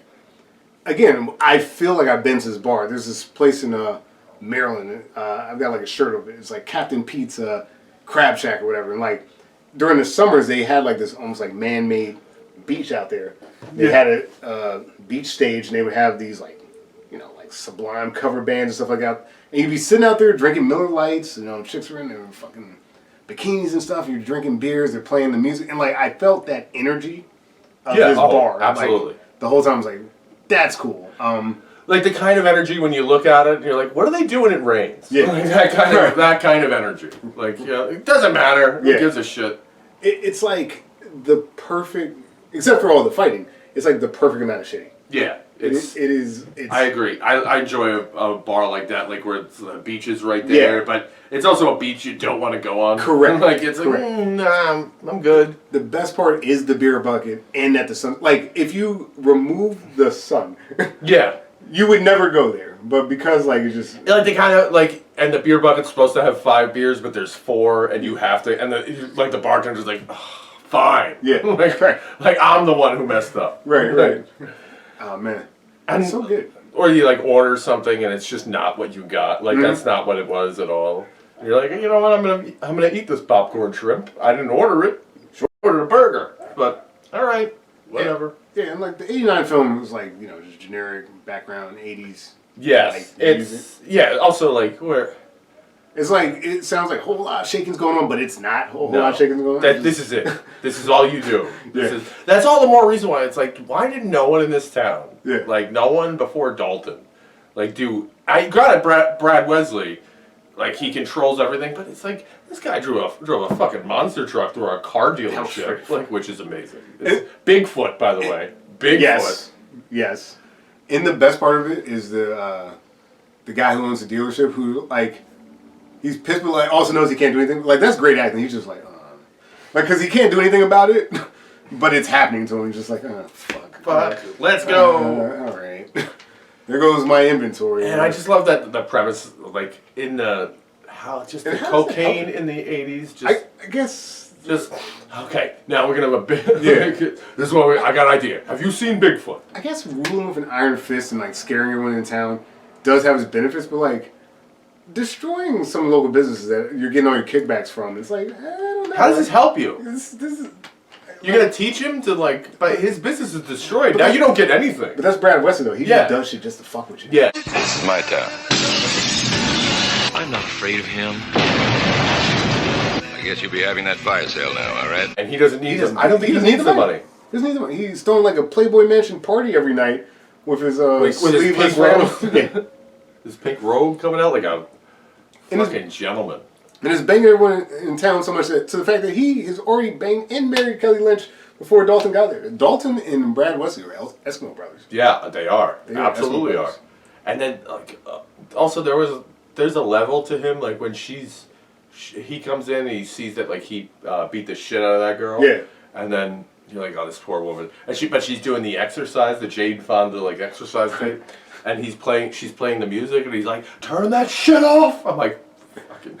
Again, I feel like I've been to this bar. There's this place in Maryland. I've got like a shirt of it. It's like Captain Pete's Crab Shack or whatever. And like during the summers, they had like this almost like man-made beach out there. They had a beach stage, and they would have these like like Sublime cover bands and stuff like that. And you'd be sitting out there drinking Miller Lights. Chicks are in there fucking bikinis and stuff. And you're drinking beers. They're playing the music, and like I felt that energy of this bar. Absolutely. Like, the whole time I was like, that's cool. Like the kind of energy when you look at it, and you're like, what are they doing? It rains. Yeah, like that kind of energy. Like it doesn't matter. Who gives a shit? It's like the perfect, except for all the fighting. It's like the perfect amount of shitty. Yeah, it is. I agree. I enjoy a bar like that, like where the beach is right there, but it's also a beach you don't want to go on. Correct. Like it's like, nah, I'm good. The best part is the beer bucket and that the sun. Like if you remove the sun, you would never go there. But because like it's just like they kind of like, and the beer bucket's supposed to have 5 beers, but there's 4, and you have to, and the bartender's like, oh, fine. Yeah. like I'm the one who messed up. Right. Oh man, that's so good. Or you like order something and it's just not what you got. Like that's not what it was at all. And you're like, you know what? I'm gonna eat this popcorn shrimp. I didn't order it. I ordered a burger. But all right, whatever. Yeah, and like the '89 film was like just generic background '80s. Yes, like, Also like where. It's like, it sounds like a whole lot of shaking's going on, but it's not a whole lot of shaking's going on. This is it. This is all you do. That's all the more reason why it's like, why did no one in this town, like no one before Dalton, like I got it, Brad Wesley, like he controls everything, but it's like, this guy drove a fucking monster truck through our car dealership, like, which is amazing. It's Bigfoot, by the way. Bigfoot. Yes. And the best part of it is the guy who owns the dealership who, like, he's pissed, but like also knows he can't do anything. Like that's great acting. He's just like, because he can't do anything about it, but it's happening to him. He's just like, fuck, let's go. All right, there goes my inventory. And I just love that the premise, like in the cocaine in the '80s. Just I guess just okay. Now we're gonna have a big. This is what I got an idea. Have you seen Bigfoot? I guess ruling with an iron fist and like scaring everyone in town does have its benefits, but like. Destroying some local businesses that you're getting all your kickbacks from. It's like, I don't know. How does this help you? This is, you're going to teach him to like, but his business is destroyed. Now you don't get anything. But that's Brad Weston though. He just does shit just to fuck with you. Yeah. This is my town. I'm not afraid of him. I guess you'll be having that fire sale now, all right? And he doesn't need I don't think he needs the money. He doesn't need the money. He's throwing like a Playboy Mansion party every night with his sleeveless robe. His pink robe coming out like a fucking gentleman. And is banging everyone in town so much that to the fact that he has already banged and married Kelly Lynch before Dalton got there. Dalton and Brad Wesley are Eskimo brothers. Yeah, they are. They absolutely are. And then like also there's a level to him like when he comes in and he sees that like he beat the shit out of that girl. Yeah. And then you're like, oh, this poor woman. And she's doing the exercise, the Jane Fonda like exercise thing. And she's playing the music, and he's like, "Turn that shit off!" I'm like, "Fucking,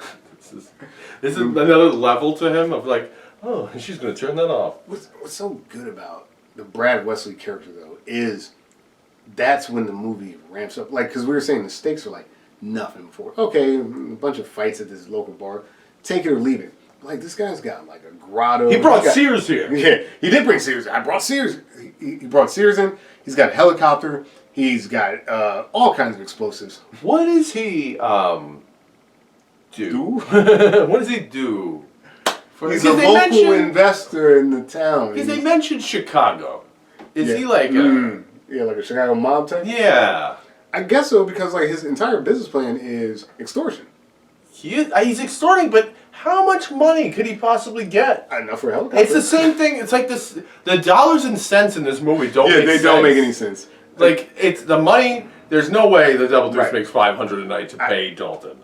this is another level to him of like, oh, she's gonna turn that off." What's so good about the Brad Wesley character though is that's when the movie ramps up. Like, because we were saying the stakes are like nothing before. Okay, a bunch of fights at this local bar, take it or leave it. like this guy's got like a grotto. He brought Sears here. Yeah, he did bring Sears. I brought Sears. He brought Sears in. He's got a helicopter. He's got all kinds of explosives. What does he do? What does he do? He's a local investor in the town. Because they mentioned Chicago. Is he like like a Chicago mob type? Yeah. I guess so, because like his entire business plan is extortion. He's extorting, but how much money could he possibly get? Enough for a helicopter. It's the same thing. It's like this. The dollars and cents in this movie don't. Yeah, they don't make any sense. Like it's the money. There's no way the Double Deuce makes $500 a night to pay Dalton.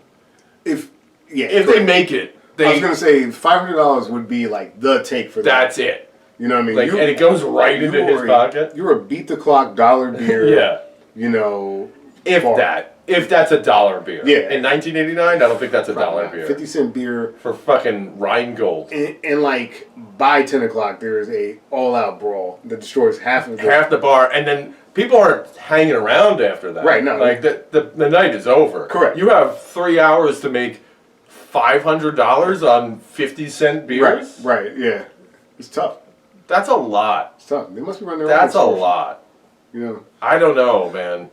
If they make it, I was gonna say $500 would be like the take for that. That's it. You know what I mean? Like, and it goes right into his pocket. You're a beat the clock dollar beer. Yeah. You know. If that's a dollar beer. Yeah. In 1989, I don't think that's a dollar beer. 50-cent beer for fucking Rheingold. And like by 10 o'clock, there is a all-out brawl that destroys half the bar, and then people aren't hanging around after that. Right. No. Like the night is over. Correct. You have 3 hours to make $500 on 50-cent beers. Right. Yeah. It's tough. That's a lot. It's tough. They must be running their That's a lot. You know. I don't know, man.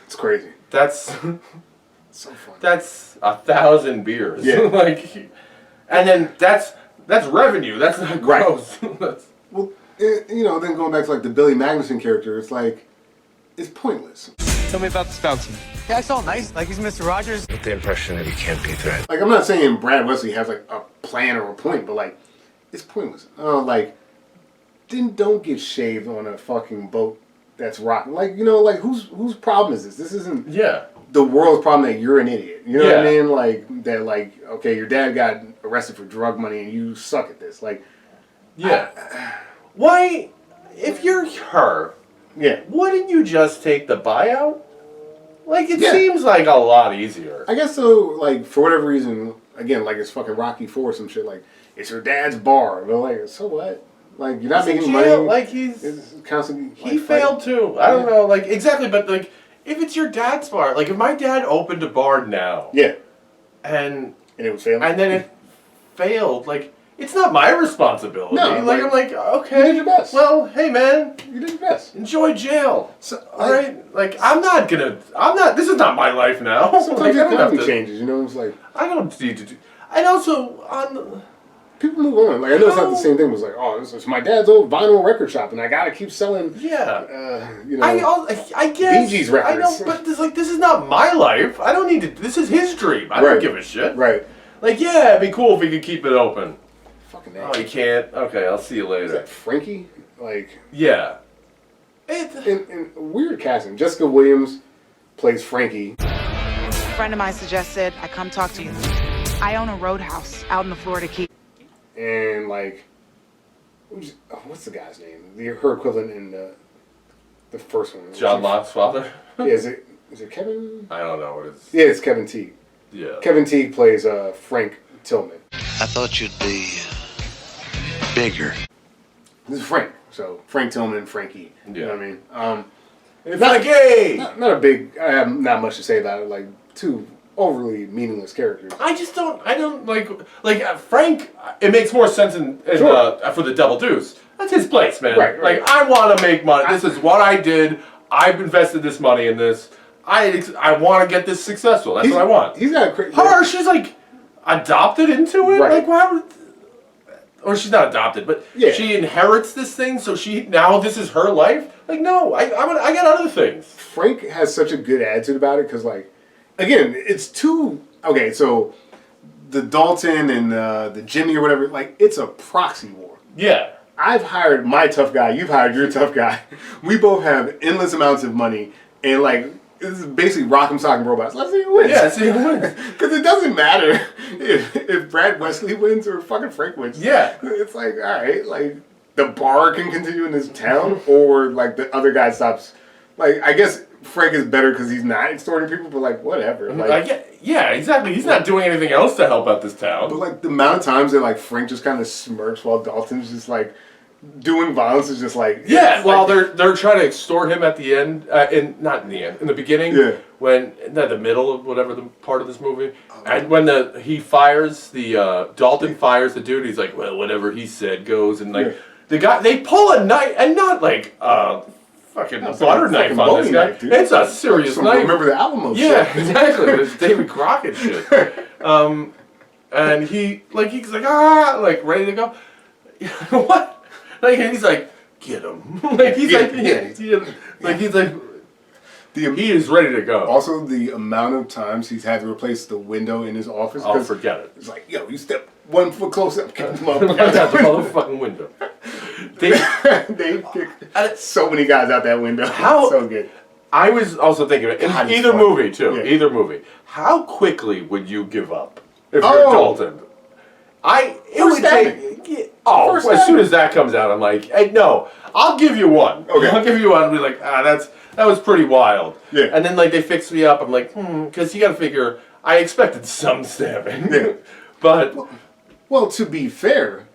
It's crazy. That's so fun. That's 1,000 beers. Yeah. Like, and then that's revenue. That's not gross. Well, you know, then going back to like the Billy Magnuson character, it's like it's pointless. Tell me about this bouncer. Yeah, it's all nice. Like he's Mr. Rogers. With the impression that he can't be threatened. Like I'm not saying Brad Wesley has like a plan or a point, but like it's pointless. Like don't get shaved on a fucking boat that's rocking. Like, you know, like whose problem is this? This isn't the world's problem that you're an idiot. You know what I mean? Like that. Like okay, your dad got arrested for drug money and you suck at this. Like why? If you're her, wouldn't you just take the buyout? Like it seems like a lot easier. I guess so. Like for whatever reason, again, like it's fucking Rocky IV or some shit. Like it's her dad's bar. But like, so what? Like you're not making money. Like he's constantly. He failed too. I don't know. Like exactly, but like if it's your dad's bar, like if my dad opened a bar now, and it was failing, and then it failed, like. It's not my responsibility. No, like I'm like, okay. You did your best. Well, hey man. You did your best. Enjoy jail. So, alright? Like I'm not this is not my life now. Sometimes nothing changes, you know? It's like I don't need to do and also people move on. Like I know it's not the same thing, it was like, oh, this is my dad's old vinyl record shop and I gotta keep selling you know I guess Bee Gees records. I know, but this is not my life. I don't need to this is his dream. I don't give a shit. Right. Like it'd be cool if we could keep it open. Oh, you can't? Okay, I'll see you later. Is that Frankie? Like... Yeah. And weird casting. Jessica Williams plays Frankie. A friend of mine suggested I come talk to you. I own a roadhouse out in the Florida Keys. And, like... what's the guy's name? Her equivalent in the first one. John Locke's father? Yeah, is it Kevin? I don't know what it's... Yeah, it's Kevin Teague. Yeah. Kevin Teague plays Frank Tillman. I thought you'd be... bigger. This is Frank. So Frank Tillman, Frankie. You know what I mean? Frankie! Not a big. I have not much to say about it. Like two overly meaningless characters. I don't like Frank. It makes more sense for the Double Deuce. That's his place, man. Right. Like I want to make money. This is what I did. I've invested this money in this. I want to get this successful. That's what I want. He's got a her. She's like adopted into it. Right. Like why would? Or she's not adopted, but she inherits this thing, so this is her life. Like, no, I got other things. Frank has such a good attitude about it because, like, again, it's too okay. So the Dalton and the Jimmy or whatever, like, it's a proxy war. Yeah, I've hired my tough guy. You've hired your tough guy. We both have endless amounts of money, and like. This is basically Rock'em Sock'em Robots. Let's see who wins. Yeah, see who wins. Because it doesn't matter if Brad Wesley wins or fucking Frank wins. Yeah. It's like, all right, like, the bar can continue in this town or, like, the other guy stops. Like, I guess Frank is better because he's not extorting people, but, like, whatever. Like, yeah, exactly. He's not doing anything else to help out this town. But, like, the amount of times that, like, Frank just kind of smirks while Dalton's just, like, doing violence is just like Well, they're trying to extort him at the end, not in the end, in the beginning. Yeah. When the middle of whatever the part of this movie, and when he fires Dalton fires the dude, he's like, well, whatever he said goes, and like the guy they pull a knife and not like fucking butter knife on this guy. Knife, it's a serious knife. Remember the Alamo shit? Yeah, exactly. It's David Crockett shit. And he's like ready to go. What? Like he's like, get him. Like he's he is ready to go. Also, the amount of times he's had to replace the window in his office. Oh, forget it. It's like, yo, you step 1 foot closer, kick him up. Out the motherfucking window. They kicked so many guys out that window. How so good. I was also thinking of it in God, either fun. movie too. Yeah. Either movie. How quickly would you give up if Oh. you're Dalton? It would stabbing. take. Oh, First as soon as that comes out, I'm like, hey, no, I'll give you one. Okay. I'll give you one. And be like, that was pretty wild. Yeah. And then like they fix me up. I'm like, because you got to figure. I expected some stabbing. Yeah. But Well, to be fair,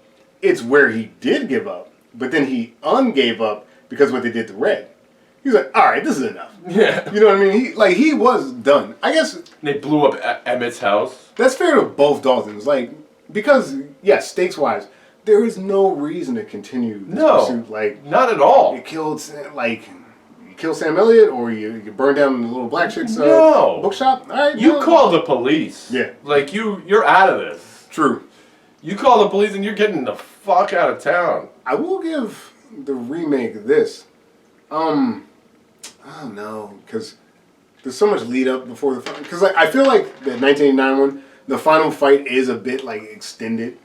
it's where he did give up, but then he ungave up because what they did to Red. He's like, all right, this is enough. yeah, You know what I mean? He was done. I guess they blew up Emmett's house. that's fair to both Daltons. Like, because, yes, stakes-wise, there is no reason to continue this pursuit. Like, Not at all. you killed, you kill Sam Elliott, or you burn down the little black chick's No. bookshop. All right, You no. call the police. Yeah. Like you're out of this. True. You call the police and you're getting the fuck out of town. I will give the remake this. I don't know, because there's so much lead up before the fight. Because I feel like the 1989 one, the final fight is a bit like extended.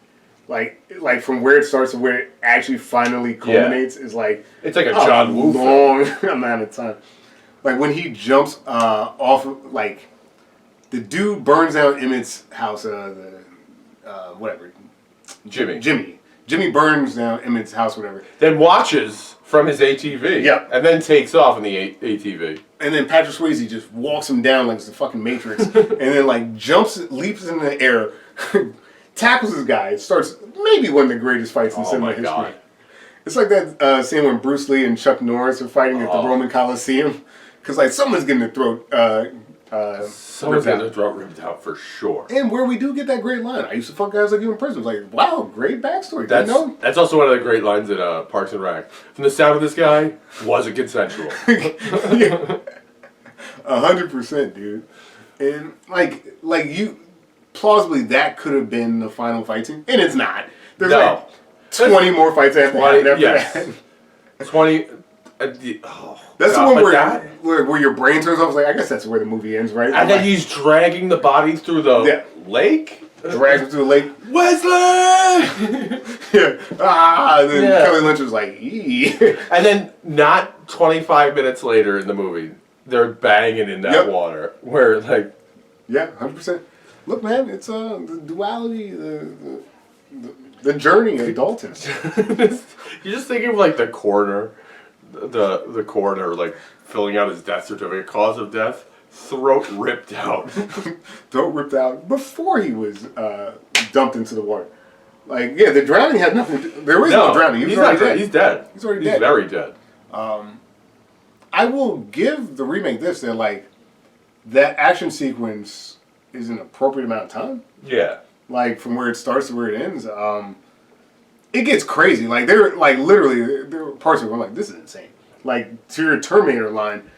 Like from where it starts to where it actually finally culminates is like It's like a John Woo long amount of time. Like when he jumps off, like the dude burns down Emmett's house. Whatever. Jimmy burns down Emmett's house, whatever. Then watches from his ATV. Yep. And then takes off in the ATV. And then Patrick Swayze just walks him down like it's the fucking Matrix, and then like leaps in the air, tackles this guy, starts maybe one of the greatest fights in cinema history. God. It's like that scene when Bruce Lee and Chuck Norris are fighting at the Roman Coliseum, because like someone's getting their throat Someone's ripped out. getting their throat ripped out for sure. And where we do get that great line, I used to fuck guys like you in prison. It's like, wow, great backstory. Didn't know? That's also one of the great lines in Parks and Rec. From the sound of this guy, wasn't consensual. 100%, dude. And like you, plausibly that could have been the final fight scene, and it's not. There's No. like 20 more fights after that. Yes. 20. That's God, the one but where your brain turns off. It's like, I guess that's where the movie ends, right? and then he's dragging the body through the lake. drags him to the lake. Wesley! Yeah. And then Kelly Lynch was like, eee. And then not 25 minutes later in the movie, they're banging in that water. Where like, yeah, 100%. Look, man, it's the duality, the journey of Dalton. you're just thinking of like the coroner, the coroner like filling out his death certificate, cause of death, throat ripped out. Throat ripped out before he was dumped into the water. Like, yeah, the drowning had nothing to do. There is no drowning. He's not dead. He's dead. He's already dead. He's very dead. I will give the remake this, that like that action sequence is an appropriate amount of time. Yeah. Like from where it starts to where it ends. It gets crazy. Like they're like literally there were parts of it where I'm like, this is insane. Like to your Terminator line,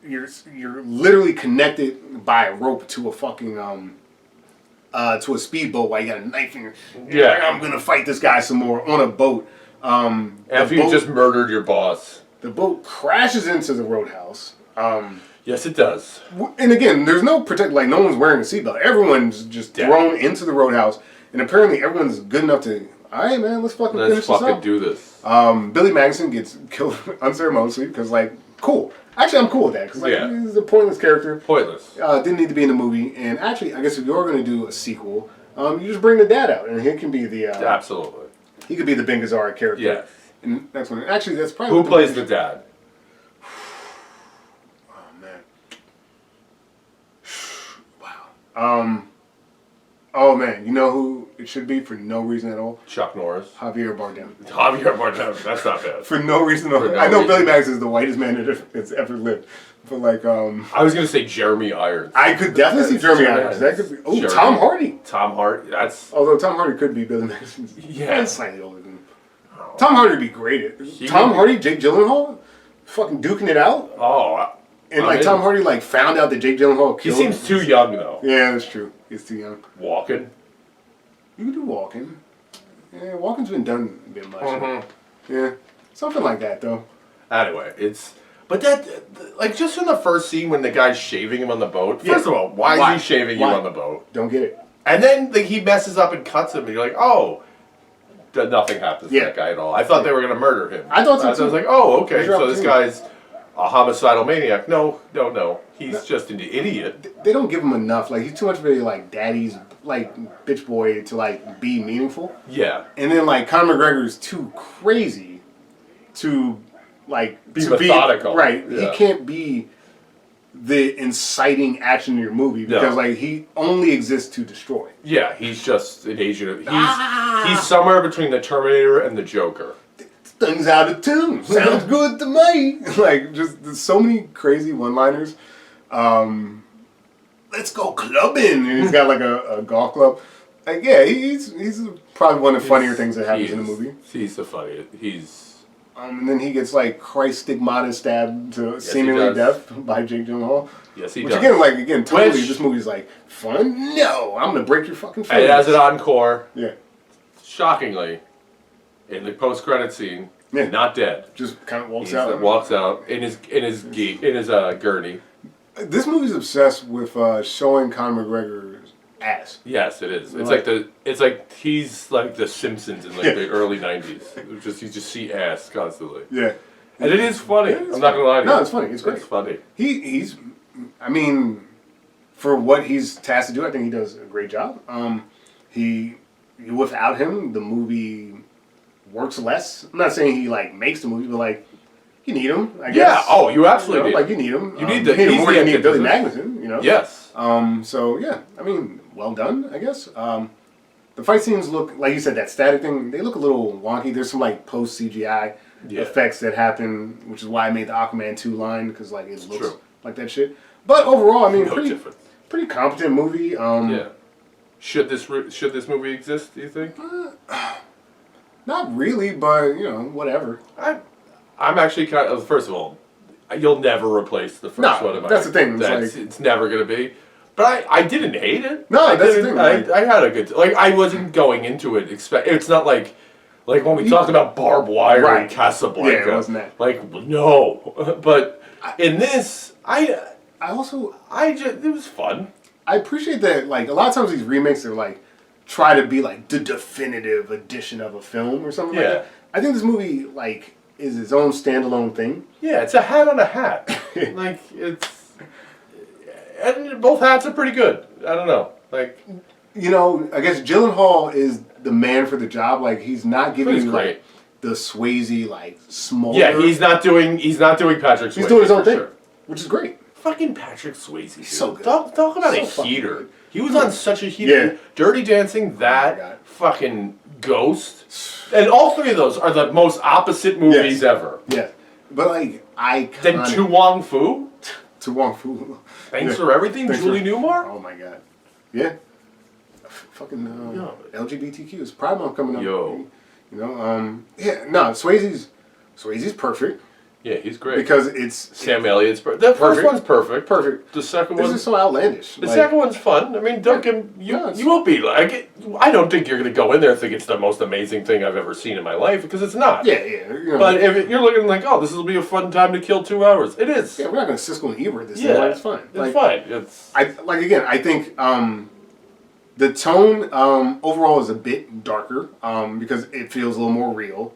you're literally connected by a rope to a fucking to a speedboat while you got a knife in your like, I'm gonna fight this guy some more on a boat. After you just murdered your boss. The boat crashes into the roadhouse. Yes, it does. And again, there's no protect. Like no one's wearing a seatbelt. Everyone's just thrown into the roadhouse, and apparently everyone's good enough to. All right, man, let's fucking finish this up. Do this. Billy Madison gets killed unceremoniously because, like, cool. Actually, I'm cool with that because, like, he's a pointless character. Pointless. Didn't need to be in the movie. And actually, I guess if you're going to do a sequel, you just bring the dad out, and he can be the. Absolutely. He could be the Ben Gazzara character. Yes. And that's when. Actually, that's probably. Who plays the dad? Oh man, you know who it it should be for no reason at all. Chuck Norris. Javier Bardem. Javier Bardem. That's not bad. For no reason at all. no I know reason. Billy Madison is the whitest man that's ever lived. But like, I was gonna say Jeremy Irons. I could definitely see Jeremy Irons. That could be. Oh, Jeremy. Tom Hardy. Tom Hardy. That's. Although Tom Hardy could be Billy Madison's. Yeah. He's slightly older than him. Tom Hardy would be great. Tom Hardy, Jake Gyllenhaal, fucking duking it out. Oh. And like Tom Hardy like found out that Jake Gyllenhaal He killed. seems too young though. Yeah, that's true. He's too young. Walking. You can do Walken. Yeah, Walken's been done a bit much. Mm-hmm. Yeah, something like that though. Anyway, but that like just in the first scene when the guy's shaving him on the boat. First of all, why is he shaving you on the boat? Don't get it. And then he messes up and cuts him, and you're like, oh. Nothing happens to that guy at all. I thought they were going to murder him. I thought so too. I was like, oh, okay, so this guy's a homicidal maniac. No. He's just an idiot. They don't give him enough. Like, he's too much of a, like, daddy's, like, bitch boy to, like, be meaningful. Yeah. And then, like, Conor McGregor's too crazy to, like... Be methodical. Right. Yeah. He can't be the inciting action in your movie because, like, he only exists to destroy. Yeah, he's just an agent. He's somewhere between the Terminator and the Joker. Things out of tune. Sounds good to me. Like, just there's so many crazy one-liners. Let's go clubbing. And he's got like a golf club. Like, yeah, he's probably one of the funnier things that happens in the movie. He's the funniest. And then he gets like Christ stigmata stabbed to seemingly death by Jake Gyllenhaal. Yes, he Which does. again, totally, this movie's like, fun? No, I'm gonna break your fucking face. It has an encore. Yeah. Shockingly, in the post-credit scene, not dead. Just kind of walks out. Walks out in his gurney. This movie's obsessed with showing Conor McGregor's ass. Yes, it is. It's like he's like the Simpsons in like the early '90s. You just see ass constantly. Yeah, and it is funny. Yeah, I'm not gonna lie to you. No, it's funny. It's great. It's funny. He's, I mean, for what he's tasked to do, I think he does a great job. Without him, the movie works less. I'm not saying he like makes the movie, but like you need him. I guess. Yeah. Oh, you absolutely like you need him. You need him more than you need Billy antithesis. Magnuson. You know. Yes. So yeah, I mean, well done, I guess. The fight scenes look, like you said, that static thing, they look a little wonky. There's some like post CGI effects that happen, which is why I made the Aquaman 2 line, because like it looks like that shit. But overall, I mean, pretty competent movie. Yeah. Should this movie exist, do you think? Not really, but you know, whatever. I'm actually kind of, first of all, you'll never replace the first one of mine. That's the thing. It's never going to be. But I didn't hate it. No, that's the thing. I had a good... Like, I wasn't going into it it's not like when we talked about Barbed Wire and Casablanca. Yeah, it wasn't that. Like, no. But in this, it was fun. I appreciate that, like, a lot of times these remakes are, like, try to be, like, the definitive edition of a film or something like that. I think this movie, like, is its own standalone thing. Yeah, it's a hat on a hat. Like, it's... And both hats are pretty good. I don't know. Like... You know, I guess Gyllenhaal is the man for the job. Like, he's not giving you, like, the Swayze, like, small... Yeah, he's not doing Patrick Swayze. He's doing his own thing, which is great. Fucking Patrick Swayze. He's so good. Talk about a heater. Good. He was on such a heater. Yeah. Dirty Dancing, that fucking Ghost. And all three of those are the most opposite movies ever. Yeah. But, like, Then Tu Wong Fu? Tu Wong Fu. Thanks for everything, Julie Newmar? Oh, my God. Yeah. Fucking LGBTQ is Pride Month coming up. Yo. You know, Swayze's perfect. Yeah, he's great. Because it's... Sam Elliott's perfect. The first one's perfect. Perfect. The second one... This is so outlandish. The second one's fun. I mean, you won't be like... I don't think you're going to go in there and think it's the most amazing thing I've ever seen in my life, because it's not. Yeah, yeah. You know, but if you're looking like, oh, this will be a fun time to kill 2 hours. It is. Yeah, we're not going to Siskel and Ebert this thing. Like, it's fine. It's fine. I think... the tone overall is a bit darker because it feels a little more real.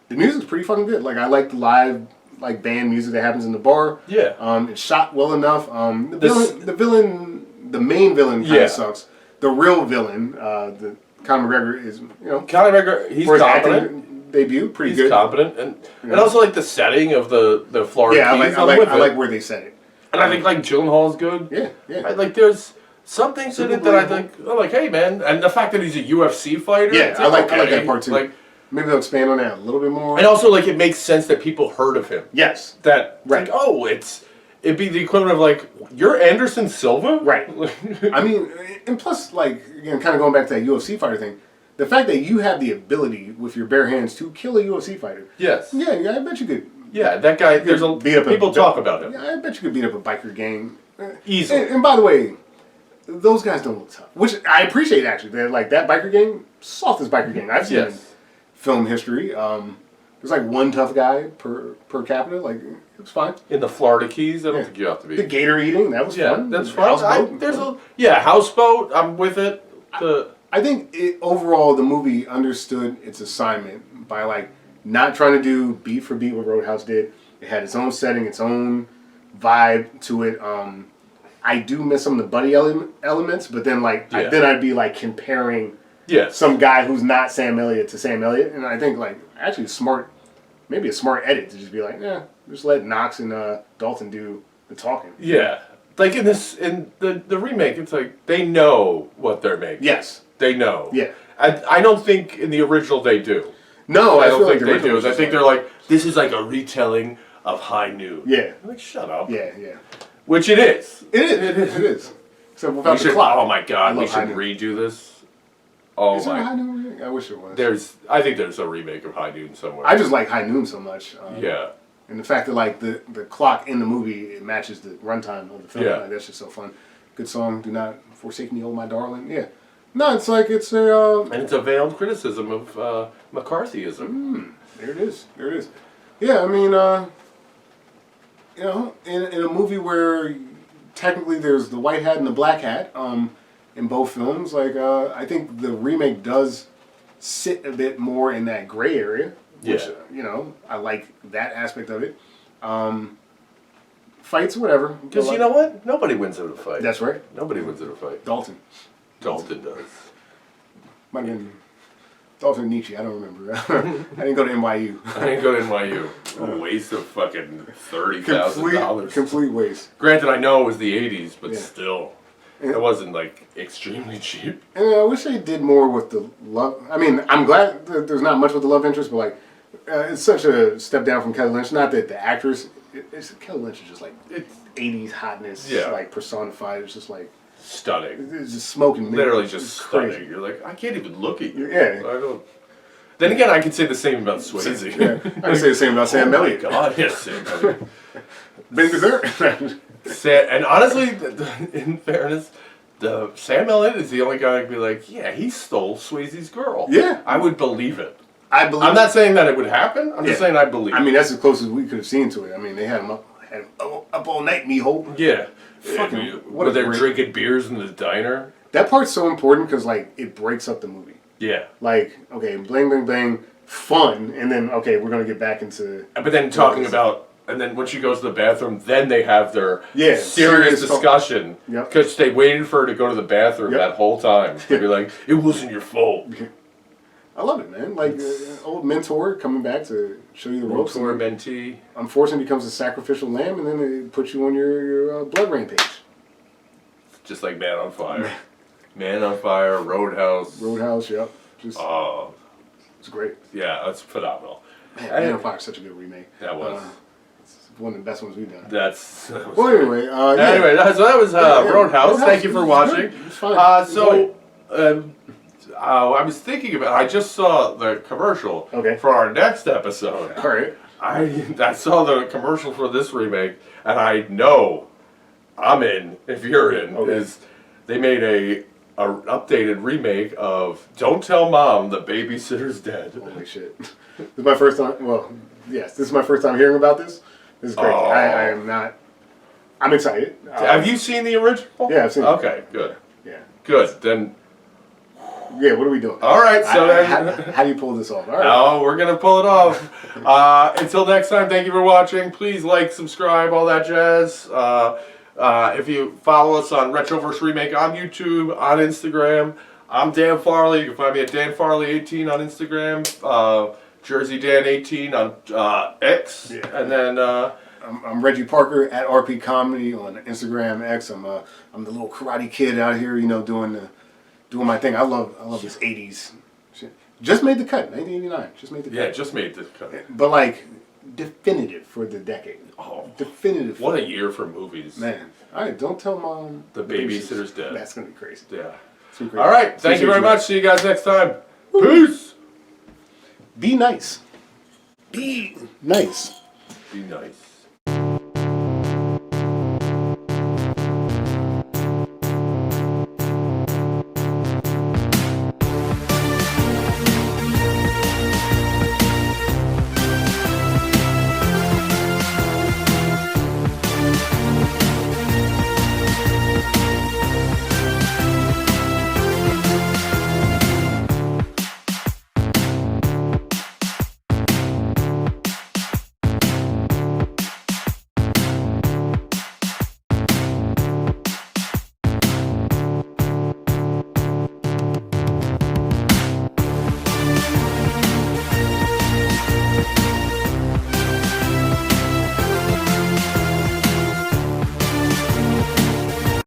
The music's pretty fucking good. Like, I like the live band music that happens in the bar. Yeah. It's shot well enough. The main villain kind of sucks. The real villain, the Conor McGregor is, you know, Conor McGregor, he's competent. Debut, pretty good. He's competent, and also like the setting of the Florida Keys. I like where they set it. And I think like Gyllenhaal's good. Yeah, yeah. Like there's some things in it that I think, like, hey man, and the fact that he's a UFC fighter. Yeah, I like that part too. Like, maybe they'll expand on that a little bit more. And also, like, it makes sense that people heard of him. Yes. That, right. Like, oh, it'd be the equivalent of, like, you're Anderson Silva? Right. I mean, and plus, like, kind of going back to that UFC fighter thing, the fact that you have the ability with your bare hands to kill a UFC fighter. Yes. Yeah, I bet you could. Yeah, that guy, people talk about him. Yeah, I bet you could beat up a biker gang. Easily. And by the way, those guys don't look tough, which I appreciate, actually. They're like, that biker gang, softest biker gang I've seen in film history. There's like one tough guy per capita. Like, it was fine. In the Florida Keys, I don't think you have to be. The gator eating, that was fun. That's fun. Houseboat. Houseboat, I'm with it. I think overall the movie understood its assignment by like not trying to do beat for beat what Roadhouse did. It had its own setting, its own vibe to it. I do miss some of the buddy elements, but then like I'd be like comparing some guy who's not Sam Elliott to Sam Elliott, and I think like actually maybe a smart edit to just be like, just let Knox and Dalton do the talking. Yeah, like in the remake, it's like they know what they're making. Yes, they know. Yeah, I don't think in the original they do. No, I don't think they do. I think they're like, this is like a retelling of High Noon. Yeah, I'm like, shut up. Yeah. Which it is. It is. Except without the clock. Oh my god, we should redo this. Oh is my. There a High Noon remake? I wish it was. I think there's a remake of High Noon somewhere. I just like High Noon so much. Yeah. And the fact that like the clock in the movie, it matches the runtime of the film. Yeah. Like, that's just so fun. Good song. Do not forsake me, oh my darling. Yeah. No, it's like it's a. And it's a veiled criticism of McCarthyism. There it is. Yeah, I mean, in a movie where technically there's the white hat and the black hat in both films, like I think the remake does sit a bit more in that gray area, which I like that aspect of it. Fights, whatever. Because you know what? Nobody wins in a fight. That's right. Nobody wins in a fight. Dalton does. Might have been Dalton Nietzsche. I don't remember. I didn't go to NYU. A waste of fucking $30,000. Complete waste. Granted, I know it was the '80s, but still, it wasn't like extremely cheap. And I wish they did more with the love. I mean, I'm glad that there's not much with the love interest, but like, it's such a step down from Kelly Lynch. Not that the actress, Kelly Lynch is just like 80s hotness, like personified. It's just like stunning. It's just smoking. Literally just stunning. Crazy. You're like, I can't even look at you. Yeah. I don't. Then again, I could say the same about Swayze. Yeah. I can say the same about Sam Elliott. Oh my God, yes, Sam Elliott. Been dessert. And honestly, in fairness, Sam Elliott is the only guy I'd be like, yeah, he stole Swayze's girl. Yeah. I would believe it. I'm not saying that it would happen. I'm just saying I believe it. I mean, that's as close as we could have seen to it. I mean, they had him up all night, mijo. Yeah. Fucking, what they're drinking beers in the diner. That part's so important because, like, it breaks up the movie. Yeah. Like, okay, bling, bling, bling, fun, and then, okay, we're going to get back into... But then talking about... And then when she goes to the bathroom, then they have their serious discussion. Because they waited for her to go to the bathroom that whole time. To be like, it wasn't your fault. I love it, man. Like, old mentor coming back to show you the ropes. Mentor, mentee. Unfortunately becomes a sacrificial lamb, and then they put you on your blood rain page. Just like Man on Fire. Man on Fire, Roadhouse. Roadhouse, yep. Just, it's great. Yeah, that's phenomenal. Man on Fire is such a good remake. That was. It's one of the best ones we've done. Well, anyway. Anyway, so that was Roadhouse. Thank you for watching. It was fun. I was thinking about. I just saw the commercial for our next episode. All right. I saw the commercial for this remake, and I know I'm in. If you're in, is they made a updated remake of Don't Tell Mom the Babysitter's Dead. Holy shit! This is my first time. Well, yes, this is my first time hearing about this. This is great. I am not. I'm excited. Have you seen the original? Yeah, I've seen it. Okay, good. Yeah. Good. Then. Yeah, what are we doing? All right, so how do you pull this off? All right. Oh, we're going to pull it off. Until next time, thank you for watching. Please like, subscribe, all that jazz. If you follow us on Retroverse Remake on YouTube, on Instagram, I'm Dan Farley. You can find me at DanFarley18 on Instagram, JerseyDan18 on X, and then I'm Reggie Parker at RP Comedy on Instagram, X. I'm the little karate kid out here, you know, doing my thing. I love this '80s shit. Just made the cut, 1989. Just made the cut. Yeah, just made the cut. But like definitive for the decade. Oh, definitive. What a year for movies, man! All right, don't tell mom. The Babysitter's Dead. That's gonna be crazy. Yeah. It's gonna be crazy. All right, thank you very much. See you guys next time. Peace. Be nice. Be nice. Be nice.